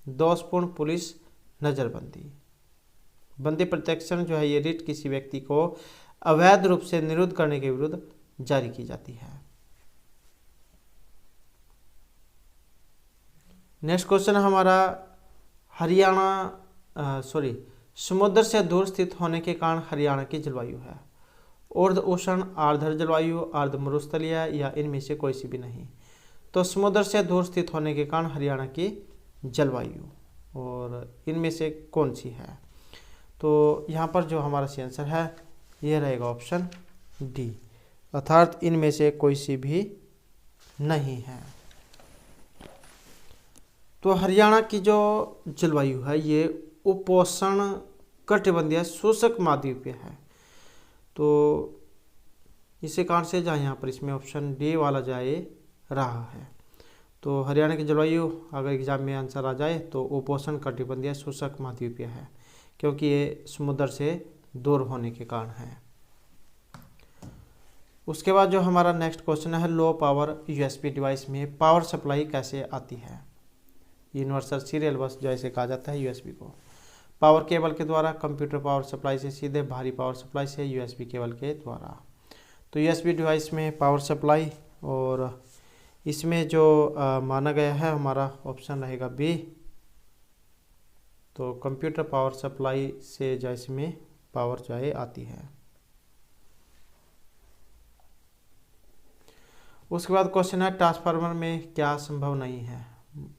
दोषपूर्ण पुलिस नज़रबंदी। बंदी प्रत्यक्षीकरण जो है ये रिट किसी व्यक्ति को अवैध रूप से निरुद्ध करने के विरुद्ध जारी की जाती है। नेक्स्ट क्वेश्चन हमारा, समुद्र से दूर स्थित होने के कारण हरियाणा की जलवायु है अर्ध उष्ण, आर्द्र जलवायु, अर्ध मरुस्थलीय या इनमें से कोई सी भी नहीं। तो समुद्र से दूर स्थित होने के कारण हरियाणा की जलवायु, और इनमें से कौन सी है? तो यहाँ पर जो हमारा सी आंसर है ये रहेगा ऑप्शन डी, अर्थात इनमें से कोई सी भी नहीं है। तो हरियाणा की जो जलवायु है ये उपोष्ण कटिबंधीय शुष्क महाद्वीपीय है। तो इसी कारण से जहाँ यहाँ पर इसमें ऑप्शन डी वाला जाए रहा है। तो हरियाणा की जलवायु अगर एग्जाम में आंसर आ जाए तो उपोष्ण कटिबंधीय शुष्क महाद्वीपीय है, क्योंकि ये समुद्र से दूर होने के कारण है। उसके बाद जो हमारा नेक्स्ट क्वेश्चन है, लो पावर यूएसबी डिवाइस में पावर सप्लाई कैसे आती है? यूनिवर्सल सीरियल बस जैसे कहा जाता है यूएसबी को। पावर केबल के द्वारा, कंप्यूटर पावर सप्लाई से, सीधे भारी पावर सप्लाई से, यूएसबी केबल के द्वारा। तो यूएसबी डिवाइस में पावर सप्लाई, और इसमें जो माना गया है हमारा ऑप्शन रहेगा बी, तो कंप्यूटर पावर सप्लाई से जो इसमें पावर जो है आती है। उसके बाद क्वेश्चन है, ट्रांसफार्मर में क्या संभव नहीं है?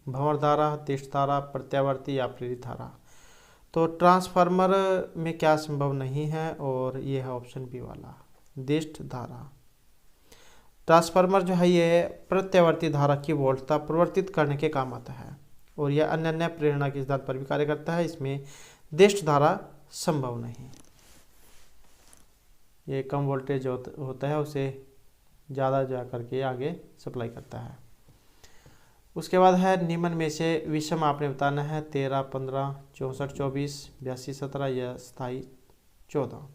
भंवर धारा, दिष्ट धारा, प्रत्यावर्ती या प्रेरित धारा। तो ट्रांसफार्मर में क्या संभव नहीं है? और ये है ऑप्शन बी वाला, दिष्ट धारा। ट्रांसफार्मर जो है ये प्रत्यावर्ती धारा की वोल्टता परिवर्तित करने के काम आता है, और यह अन्य प्रेरणा के सिद्धांत पर भी कार्य करता है। इसमें दिष्ट धारा संभव नहीं। ये कम वोल्टेज होता है उसे ज़्यादा जा करके आगे सप्लाई करता है। उसके बाद है, निम्न में से विषम आपने बताना है 13, 15, 64, 24, 82, 17 या स्थायी 14।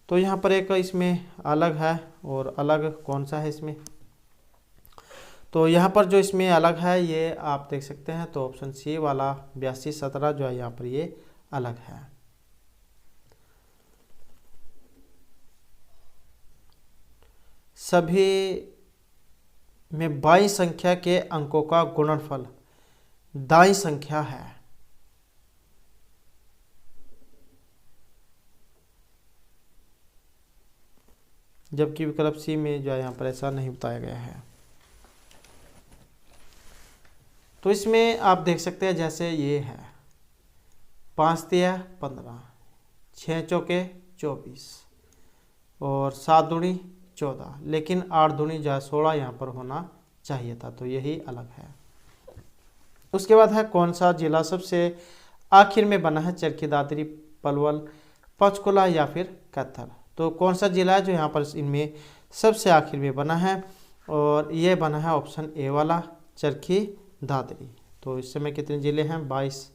तो यहाँ पर एक इसमें अलग है, और अलग कौन सा है इसमें, तो यहाँ पर जो इसमें अलग है ये आप देख सकते हैं, तो ऑप्शन सी वाला 82-17 जो है यहाँ पर ये अलग है। सभी में बाई संख्या के अंकों का गुणनफल दाई संख्या है। जबकि विकल्प सी में जो है यहाँ पर ऐसा नहीं बताया गया है। तो इसमें आप देख सकते हैं जैसे ये है 5 तिया 15, 6 चौके 24 और 7 दूनी 14, लेकिन 8 दूनी जो है 16 यहाँ पर होना चाहिए था, तो यही अलग है। उसके बाद है कौन सा जिला सबसे आखिर में बना है, चरखी दादरी, पलवल, पंचकुला या फिर कैथल। तो कौन सा जिला है जो यहाँ पर इनमें सबसे आखिर में बना है, और ये बना है ऑप्शन ए वाला चरखी दादरी। तो इस समय कितने ज़िले हैं, 22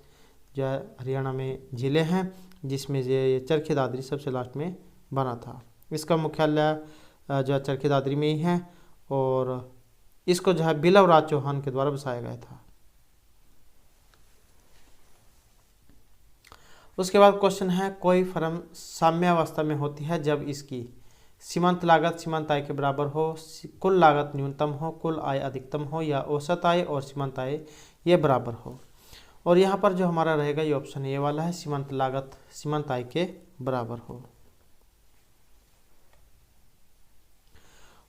जो है हरियाणा में ज़िले हैं, जिसमें ये चरखी दादरी सबसे लास्ट में बना था। इसका मुख्यालय जो है चरखी दादरी में ही है, और इसको जो है बिलव राज चौहान के द्वारा बसाया गया था। उसके बाद क्वेश्चन है कोई फर्म साम्यावस्था में होती है जब इसकी सीमांत लागत सीमांत आय के बराबर हो, कुल लागत न्यूनतम हो, कुल आय अधिकतम हो, या औसत आय और सीमांत आय ये बराबर हो। और यहाँ पर जो हमारा रहेगा ये ऑप्शन ए वाला है, सीमांत लागत सीमांत आय के बराबर हो।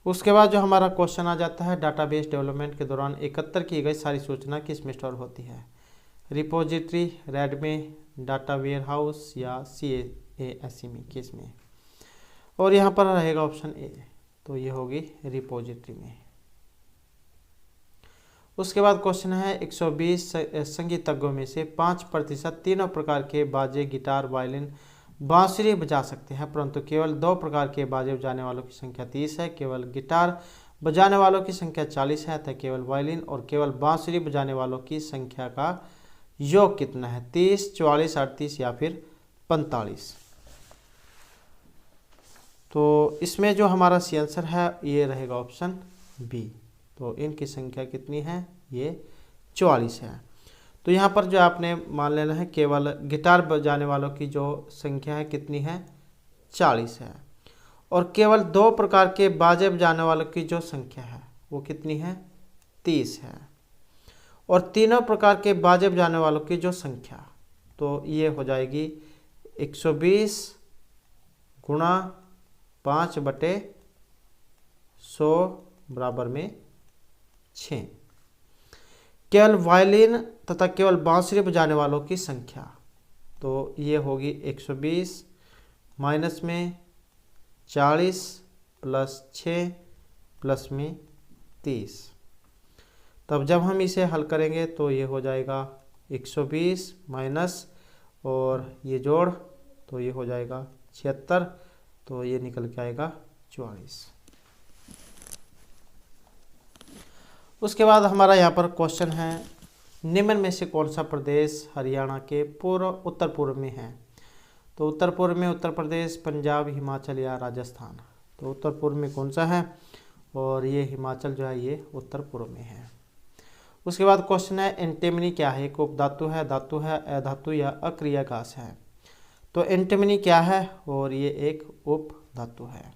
उसके बाद जो हमारा क्वेश्चन आ जाता है डाटाबेस डेवलपमेंट के दौरान एकत्र की गई सारी सूचना किस में स्टोर होती है, रिपोजिटरी, रेडमे, डाटा वेयर हाउस या CASE में, किस में। और यहाँ पर रहेगा ऑप्शन ए, तो ये होगी रिपोजिटरी में। उसके बाद क्वेश्चन है 120 संगीतज्ञों में से 5% तीनों प्रकार के बाजे गिटार, वायलिन, बांसुरी बजा सकते हैं, परंतु केवल 2 प्रकार के बाजे बजाने वालों की संख्या 30 है। केवल गिटार बजाने वालों की संख्या 40 है, तथा केवल वायलिन और केवल बांसुरी बजाने वालों की संख्या का योग कितना है, 30, 44, 38 या फिर 45। तो इसमें जो हमारा सी आंसर है ये रहेगा ऑप्शन बी। तो इनकी संख्या कितनी है, ये 44 है। तो यहाँ पर जो आपने मान लेना है केवल गिटार बजाने वालों की जो संख्या है कितनी है, 40 है, और केवल 2 प्रकार के बाजे बजाने वालों की जो संख्या है वो कितनी है, 30 है, और तीनों प्रकार के बाजे बजाने वालों की जो संख्या, तो ये हो जाएगी 120 गुणा 5/100 बराबर में 6। केवल वायलिन तथा केवल बांसुरी बजाने वालों की संख्या, तो ये होगी 120 माइनस में 40 प्लस 6 प्लस में 30। तब जब हम इसे हल करेंगे तो ये हो जाएगा 120 माइनस और ये जोड़, तो ये हो जाएगा 76, तो ये निकल के आएगा 44। उसके बाद हमारा यहाँ पर क्वेश्चन है निम्न में से कौन सा प्रदेश हरियाणा के उत्तर पूर्व में है। तो उत्तर पूर्व में उत्तर प्रदेश, पंजाब, हिमाचल या राजस्थान। तो उत्तर पूर्व में कौन सा है, और ये हिमाचल जो है ये उत्तर पूर्व में है। उसके बाद क्वेश्चन है एंटीमनी क्या है, एक उपधातु है, धातु है, अधातु या अक्रिया घास है। तो एंटीमनी क्या है, और ये एक उपधातु है।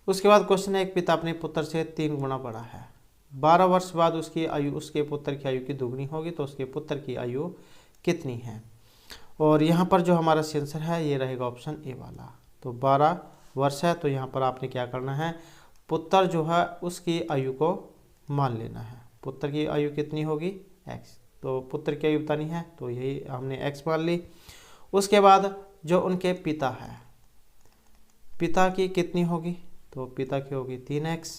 उसके बाद क्वेश्चन है एक पिता अपने पुत्र से 3 गुना बड़ा है, 12 वर्ष बाद उसकी आयु उसके पुत्र की आयु की दुगनी होगी, तो उसके पुत्र की आयु कितनी है। और यहाँ पर जो हमारा आंसर है ये रहेगा ऑप्शन ए वाला। तो 12 वर्ष है, तो यहाँ पर आपने क्या करना है, पुत्र जो है उसकी आयु को मान लेना है। पुत्र की आयु कितनी होगी, x, तो पुत्र की आयु बतानी है, तो यही हमने x मान ली। उसके बाद जो उनके पिता है, पिता की कितनी होगी, तो पिता की होगी 3x,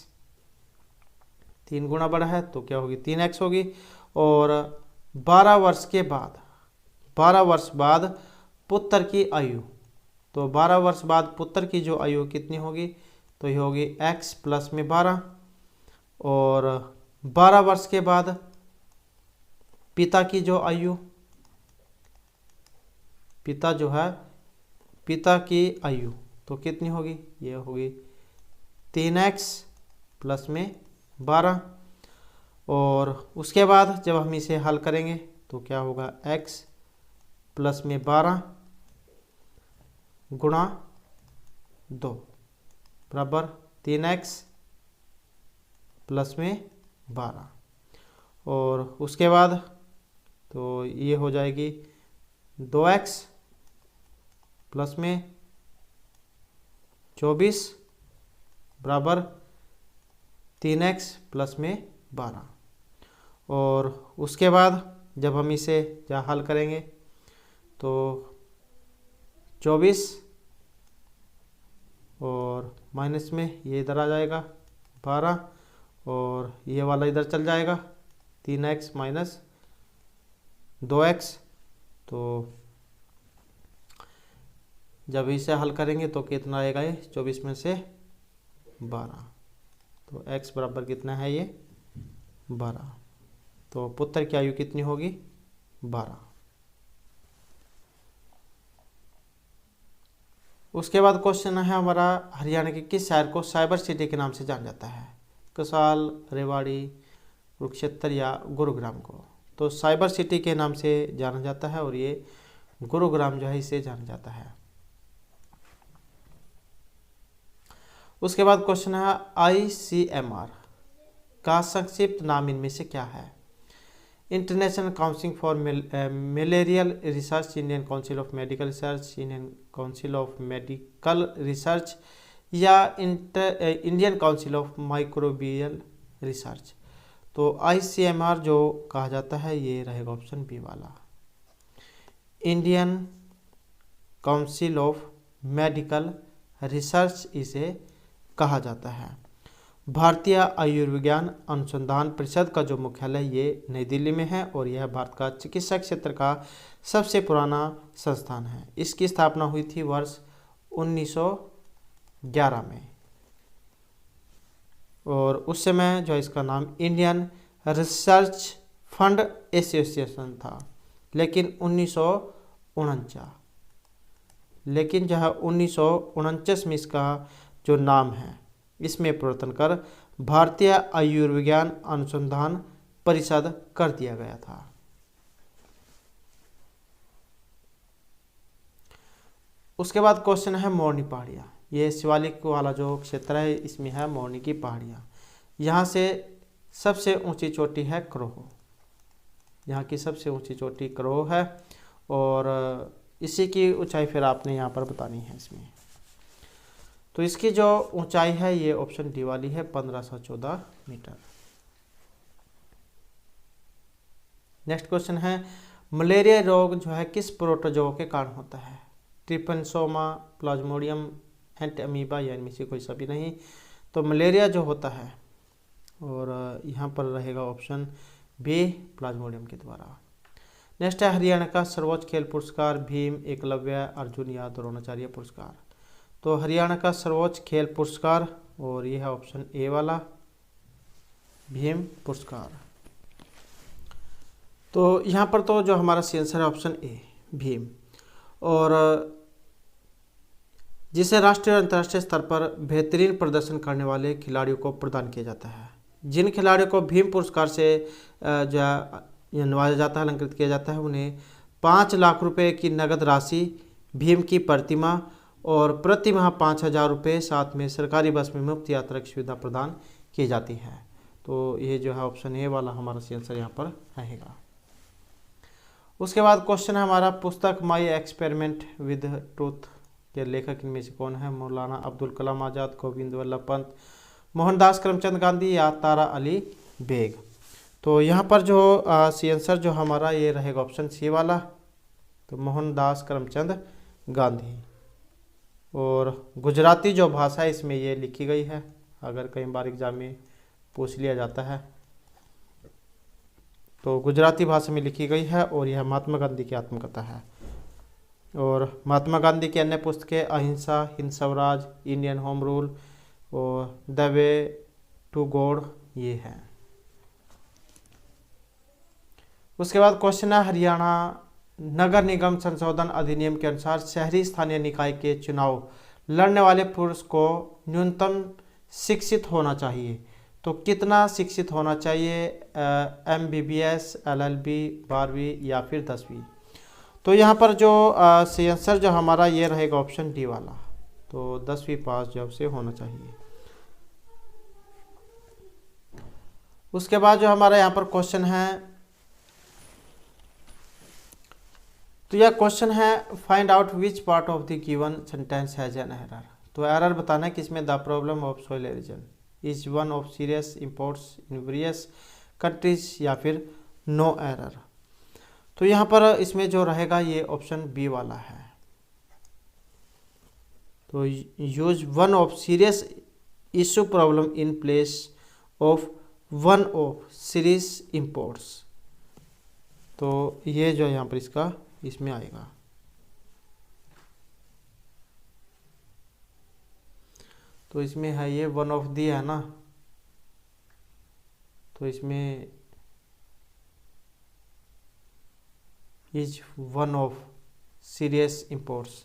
3 गुना बड़ा है तो क्या होगी 3x होगी। और 12 वर्ष के बाद, 12 वर्ष बाद पुत्र की आयु, तो 12 वर्ष बाद पुत्र की जो आयु कितनी होगी, तो ये होगी x प्लस में 12, और 12 वर्ष के बाद पिता की जो आयु, पिता जो है पिता की आयु तो कितनी होगी, ये होगी 3x प्लस में 12। और उसके बाद जब हम इसे हल करेंगे तो क्या होगा, x प्लस में 12 गुणा 2 बराबर 3x प्लस में 12। और उसके बाद तो ये हो जाएगी 2x प्लस में 24 बराबर 3x प्लस में 12। और उसके बाद जब हम इसे जहाँ हल करेंगे तो 24 और माइनस में ये इधर आ जाएगा 12 और ये वाला इधर चल जाएगा 3x माइनस 2x। तो जब इसे हल करेंगे तो कितना आएगा, ये 24 में से 12, तो x बराबर कितना है, ये 12। तो पुत्र की आयु कितनी होगी, 12। उसके बाद क्वेश्चन है हमारा, हरियाणा के किस शहर को साइबर सिटी के नाम से जाना जाता है, कसौल, रेवाड़ी, कुरुक्षेत्र या गुरुग्राम को। तो साइबर सिटी के नाम से जाना जाता है और ये गुरुग्राम जो है इसे जाना जाता है। उसके बाद क्वेश्चन है ICMR का संक्षिप्त नाम इनमें से क्या है, international council for malarial research, Indian council of medical research, Indian council of medical research या Indian council of microbial research. तो ICMR जो कहा जाता है ये रहेगा ऑप्शन बी वाला, Indian council of medical research इसे कहा जाता है। भारतीय आयुर्विज्ञान अनुसंधान परिषद का जो मुख्यालय ये नई दिल्ली में है और यह भारत का चिकित्सा क्षेत्र का सबसे पुराना संस्थान है। इसकी स्थापना हुई थी वर्ष 1911 में और उस समय जो इसका नाम इंडियन रिसर्च फंड एसोसिएशन था, लेकिन 1949 में इसका जो नाम है इसमें परिवर्तन कर भारतीय आयुर्विज्ञान अनुसंधान परिषद कर दिया गया था। उसके बाद क्वेश्चन है मोरनी पहाड़ियाँ। ये शिवालिक वाला जो क्षेत्र है इसमें है मोरनी की पहाड़ियाँ। यहाँ से सबसे ऊंची चोटी है करोह, यहाँ की सबसे ऊंची चोटी करोह है और इसी की ऊंचाई फिर आपने यहाँ पर बतानी है इसमें। तो इसकी जो ऊंचाई है ये ऑप्शन डी वाली है 1514 मीटर। नेक्स्ट क्वेश्चन है मलेरिया रोग जो है किस प्रोटोजोआ के कारण होता है, ट्रिपनसोमा, प्लाज्मोडियम, एंटअमीबा या इनमें से कोई सभी नहीं। तो मलेरिया जो होता है और यहाँ पर रहेगा ऑप्शन बी प्लाज्मोडियम के द्वारा। नेक्स्ट है हरियाणा का सर्वोच्च खेल पुरस्कार, भीम, एकलव्य, अर्जुन या द्रोणाचार्य पुरस्कार। तो हरियाणा का सर्वोच्च खेल पुरस्कार और यह है ऑप्शन ए वाला भीम पुरस्कार। तो यहाँ पर तो जो हमारा सी आंसर है ऑप्शन ए भीम, और जिसे राष्ट्रीय और अंतर्राष्ट्रीय स्तर पर बेहतरीन प्रदर्शन करने वाले खिलाड़ियों को प्रदान किया जाता है। जिन खिलाड़ियों को भीम पुरस्कार से जो नवाजा जाता है, अलंकृत किया जाता है, उन्हें 5 लाख रुपए की नगद राशि, भीम की प्रतिमा और प्रति माह 5,000 रुपये, साथ में सरकारी बस में मुफ्त यात्रा की सुविधा प्रदान की जाती है। तो ये जो है ऑप्शन ए वाला हमारा सी आंसर यहाँ पर रहेगा। उसके बाद क्वेश्चन है हमारा पुस्तक माई एक्सपेरिमेंट विद ट्रूथ के लेखक इनमें से कौन है, मौलाना अब्दुल कलाम आज़ाद, गोविंद वल्लभ पंत, मोहनदास करमचंद गांधी या तारा अली बेग। तो यहाँ पर जो सी आंसर जो हमारा ये रहेगा ऑप्शन सी वाला, तो मोहनदास करमचंद गांधी। और गुजराती जो भाषा है इसमें ये लिखी गई है, अगर कई बार एग्जाम में पूछ लिया जाता है तो गुजराती भाषा में लिखी गई है और यह महात्मा गांधी की आत्मकथा है। और महात्मा गांधी की अन्य पुस्तकें अहिंसा, Hind Swaraj, Indian home rule और द वे टू गॉड ये हैं। उसके बाद क्वेश्चन है हरियाणा नगर निगम संशोधन अधिनियम के अनुसार शहरी स्थानीय निकाय के चुनाव लड़ने वाले पुरुष को न्यूनतम शिक्षित होना चाहिए। तो कितना शिक्षित होना चाहिए? MBBS, LLB, 12वीं या फिर 10वीं। तो यहाँ पर जो सही आंसर जो हमारा ये रहेगा ऑप्शन डी वाला। तो 10वीं पास जब से होना चाहिए। उसके बाद जो हमारा यहाँ पर क्वेश्चन है, तो यह क्वेश्चन है find out which part of the given sentence has an error. तो एरर बताना है कि इसमें the problem of soil halogen is one of serious imports in various countries या फिर नो एरर। तो यहाँ पर इसमें जो रहेगा ये ऑप्शन बी वाला है। तो use one of serious issue problem in place of one of series imports. तो ये जो यहाँ पर इसका इसमें आएगा। तो इसमें है ये वन ऑफ दी है ना, तो इसमें is one of serious imports,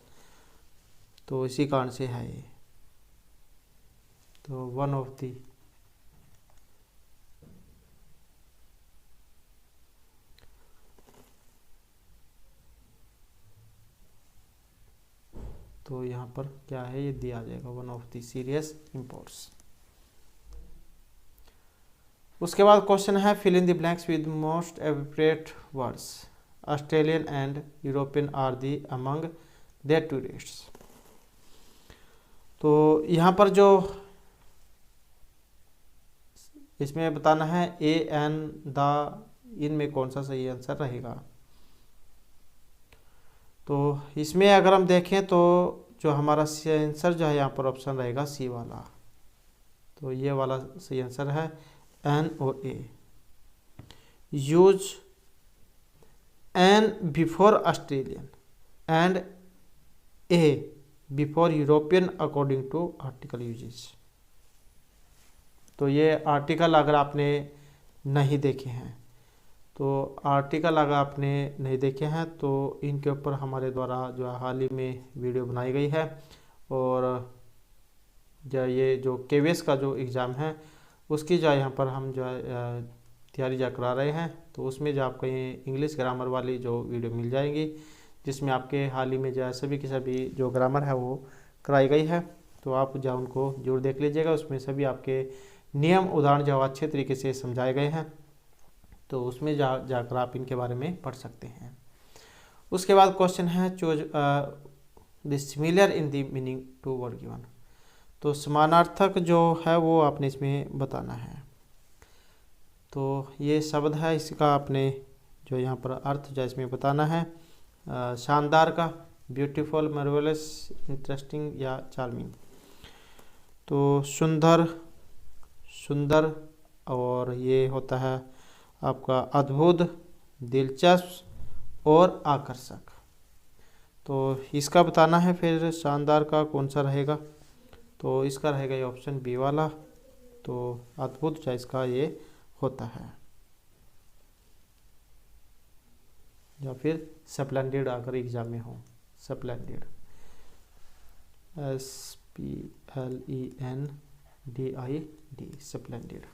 तो इसी कारण से है ये। तो वन ऑफ दी, तो यहाँ पर क्या है ये दिया जाएगा one of the serious imports. उसके बाद क्वेश्चन है fill in the blanks with most appropriate words. Australian and European are the among their tourists. तो यहाँ पर जो इसमें बताना है ए एन द, इनमें कौन सा सही आंसर रहेगा। तो इसमें अगर हम देखें तो जो हमारा सही आंसर जो है यहाँ पर ऑप्शन रहेगा सी वाला। तो ये वाला सही आंसर है एन और a. Use an before Australian and a before European according to article usages. तो ये आर्टिकल अगर आपने नहीं देखे हैं, तो आर्टिकल अगर आपने नहीं देखे हैं तो इनके ऊपर हमारे द्वारा जो हाल ही में वीडियो बनाई गई है। और जो ये जो KVS का जो एग्ज़ाम है उसकी जो यहाँ पर हम जो तैयारी जा करा रहे हैं, तो उसमें जो आपको ये इंग्लिश ग्रामर वाली जो वीडियो मिल जाएंगी, जिसमें आपके हाल ही में जो है सभी की सभी जो ग्रामर है वो कराई गई है। तो आप जो उनको जरूर देख लीजिएगा, उसमें सभी आपके नियम उदाहरण जो अच्छे तरीके से समझाए गए हैं। तो उसमें जाकर आप इनके बारे में पढ़ सकते हैं। उसके बाद क्वेश्चन है choose the similar in the meaning to word given. तो समानार्थक जो है वो आपने इसमें बताना है। तो ये शब्द है, इसका आपने जो यहाँ पर अर्थ जो इसमें बताना है। शानदार का ब्यूटीफुल, मार्वेलस, इंटरेस्टिंग या चार्मिंग। तो सुंदर, सुंदर, और ये होता है आपका अद्भुत, दिलचस्प और आकर्षक। तो इसका बताना है फिर शानदार का कौन सा रहेगा। तो इसका रहेगा ये ऑप्शन बी वाला। तो अद्भुत जो इसका ये होता है, या फिर स्प्लेंडिड अगर एग्जाम में हो, स्प्लेंडिड, SPLENDID, स्प्लेंडिड।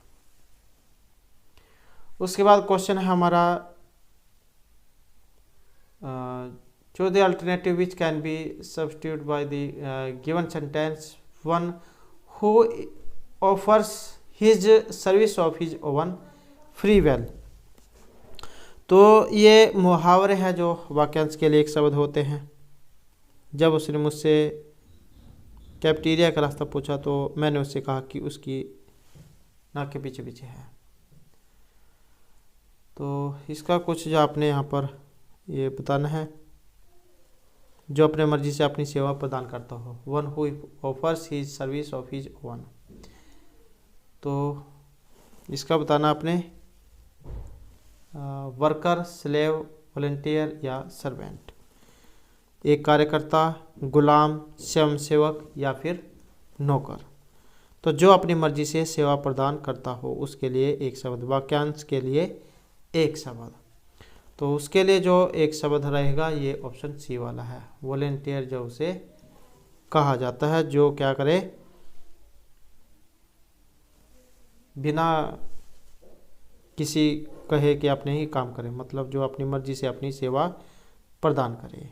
उसके बाद क्वेश्चन है हमारा जो the alternative which can be substitute by the given sentence one who offers his service of his oven free well. तो ये मुहावरे हैं जो वाक्यांश के लिए एक शब्द होते हैं। जब उसने मुझसे कैफेटेरिया का रास्ता पूछा तो मैंने उससे कहा कि उसकी नाक के पीछे पीछे है। तो इसका कुछ जो आपने यहाँ पर ये बताना है, जो अपने मर्जी से अपनी सेवा प्रदान करता हो, one who offers his service of his oven. तो इसका बताना आपने वर्कर, स्लेव, वॉलंटियर या सर्वेंट। एक कार्यकर्ता, गुलाम, स्वयंसेवक या फिर नौकर। तो जो अपनी मर्जी से सेवा प्रदान करता हो उसके लिए एक शब्द, वाक्यांश के लिए एक शब्द। तो उसके लिए जो एक शब्द रहेगा ये ऑप्शन सी वाला है, वॉलेंटियर जो उसे कहा जाता है, जो क्या करे, बिना किसी कहे कि अपने ही काम करे, मतलब जो अपनी मर्जी से अपनी सेवा प्रदान करे,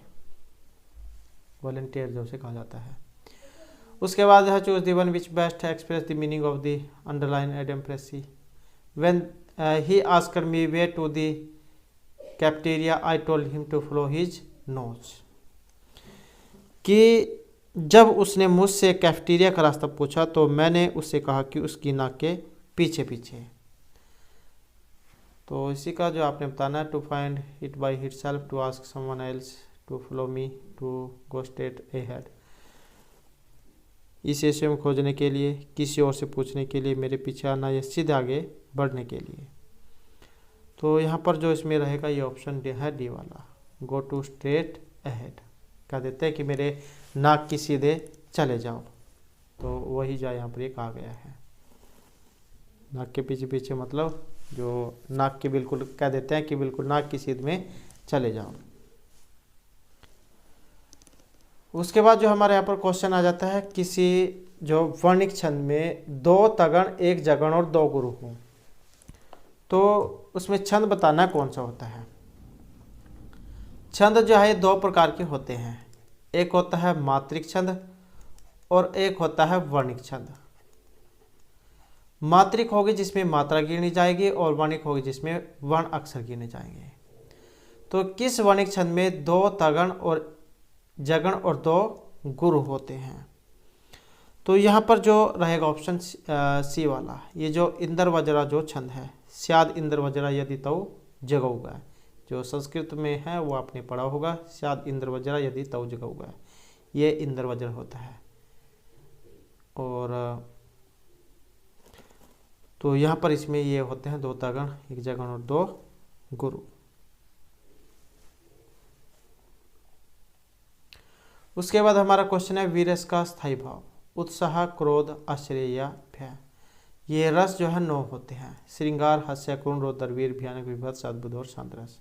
वॉलेंटियर जो उसे कहा जाता है। उसके बाद है choose the one which best express the meaning of the underline idiom phrase when he asked me way to the cafeteria I told him to follow his nose, कि जब उसने मुझसे कैफेटेरिया का रास्ता पूछा तो मैंने उससे कहा कि उसकी नाक के पीछे पीछे। तो इसी का जो आपने बताना है, to find it by itself, to ask someone else to follow me, to go straight ahead. इसे स्वयं खोजने के लिए, किसी और से पूछने के लिए, मेरे पीछे आना या सीधे आगे बढ़ने के लिए। तो यहाँ पर जो इसमें रहेगा ये ऑप्शन डी है, डी वाला, गो टू स्ट्रेट अहेड। कह देते हैं कि मेरे नाक की सीधे चले जाओ, तो वही जो यहाँ पर एक आ गया है, नाक के पीछे पीछे, मतलब जो नाक के बिल्कुल, कह देते हैं कि बिल्कुल नाक की सीध में चले जाओ। उसके बाद जो हमारे यहाँ पर क्वेश्चन आ जाता है, किसी जो वर्णिक छंद में 2 तगण 1 जगण और 2 गुरु हों, तो उसमें छंद बताना कौन सा होता है। छंद जो है 2 प्रकार के होते हैं, एक होता है मात्रिक छंद और एक होता है वर्णिक छंद। मात्रिक होगी जिसमें मात्रा गिनी जाएगी और वर्णिक होगी जिसमें वर्ण अक्षर गिने जाएंगे। तो किस वर्णिक छंद में 2 तगण और जगण और 2 गुरु होते हैं, तो यहाँ पर जो रहेगा ऑप्शन सी वाला, ये जो इंद्र वज्रा जो छंद है, स्याद इंद्र वज्रा यदि तौ जगऊगा, जो संस्कृत में है वो आपने पढ़ा होगा, स्याद इंद्र वज्रा यदि तौ जगऊगा, ये इंद्र वज्र होता है। और तो यहाँ पर इसमें ये होते हैं 2 तगण 1 जगण और 2 गुरु। उसके बाद हमारा क्वेश्चन है वीरस का स्थायी भाव, उत्साह, क्रोध, आश्चर्य या भय। ये रस जो है 9 होते हैं, श्रृंगार, हास्य, करुण, रौद्र, वीर, भयानक, विभत्स, अद्भुत और शांत रस।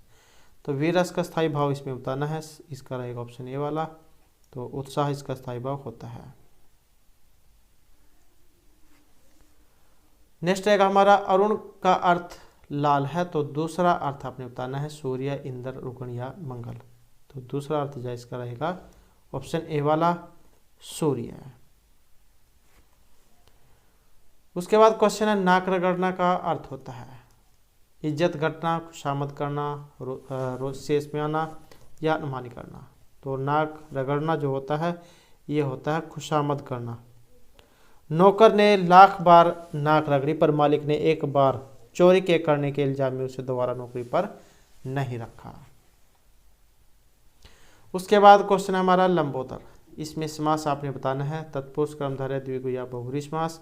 तो वीरस का स्थायी भाव इसमें बताना है, इसका रहेगा ऑप्शन ए वाला, तो उत्साह इसका स्थायी भाव होता है। नेक्स्ट रहेगा हमारा अरुण का अर्थ लाल है, तो दूसरा अर्थ आपने बताना है सूर्य, इंद्र, रुकन या मंगल। तो दूसरा अर्थ जो इसका रहेगा ऑप्शन ए वाला, सूर्य। उसके बाद क्वेश्चन है नाक रगड़ना का अर्थ होता है इज्जत घटना, खुशामद करना, रोज शेष में आना या अनुमानी करना। तो नाक रगड़ना जो होता है ये होता है खुशामद करना। नौकर ने लाख बार नाक रगड़ी पर मालिक ने एक बार चोरी के करने के इल्जाम में उसे दोबारा नौकरी पर नहीं रखा। उसके बाद क्वेश्चन है हमारा लंबोदर, इसमें समास आपने बताना है तत्पुरुष, कर्मधारय, द्विगु या बहुब्रीहि समास।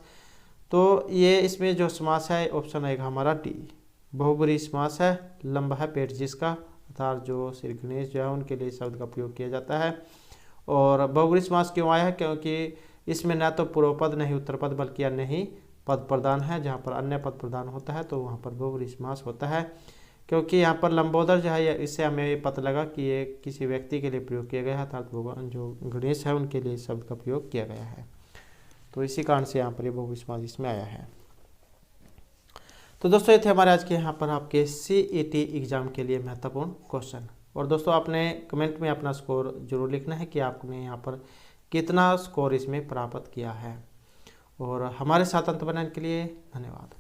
तो ये इसमें जो समास है ऑप्शन आएगा हमारा डी, बहुब्रीहि समास है, लंबा है पेट जिसका, अर्थात जो श्री गणेश जो है उनके लिए शब्द का प्रयोग किया जाता है। और बहुब्रीहि समास क्यों आया है, क्योंकि इसमें न तो पूर्व पद नहीं उत्तर पद बल्कि अन्य ही पद प्रदान है, जहाँ पर अन्य पद प्रदान होता है तो वहाँ पर बहुब्रीहि समास होता है। क्योंकि यहाँ पर लंबोदर जो है इससे हमें ये पता लगा कि ये किसी व्यक्ति के लिए प्रयोग किया गया है, अर्थात भगवान जो गणेश है उनके लिए शब्द का प्रयोग किया गया है। तो इसी कारण से यहाँ पर ये बहुब्रीहि समास इसमें आया है। तो दोस्तों ये थे हमारे आज के यहाँ पर आपके CET एग्जाम के लिए महत्वपूर्ण क्वेश्चन। और दोस्तों आपने कमेंट में अपना स्कोर जरूर लिखना है कि आपने यहाँ पर कितना स्कोर इसमें प्राप्त किया है। और हमारे साथ अंत बनाने के लिए धन्यवाद।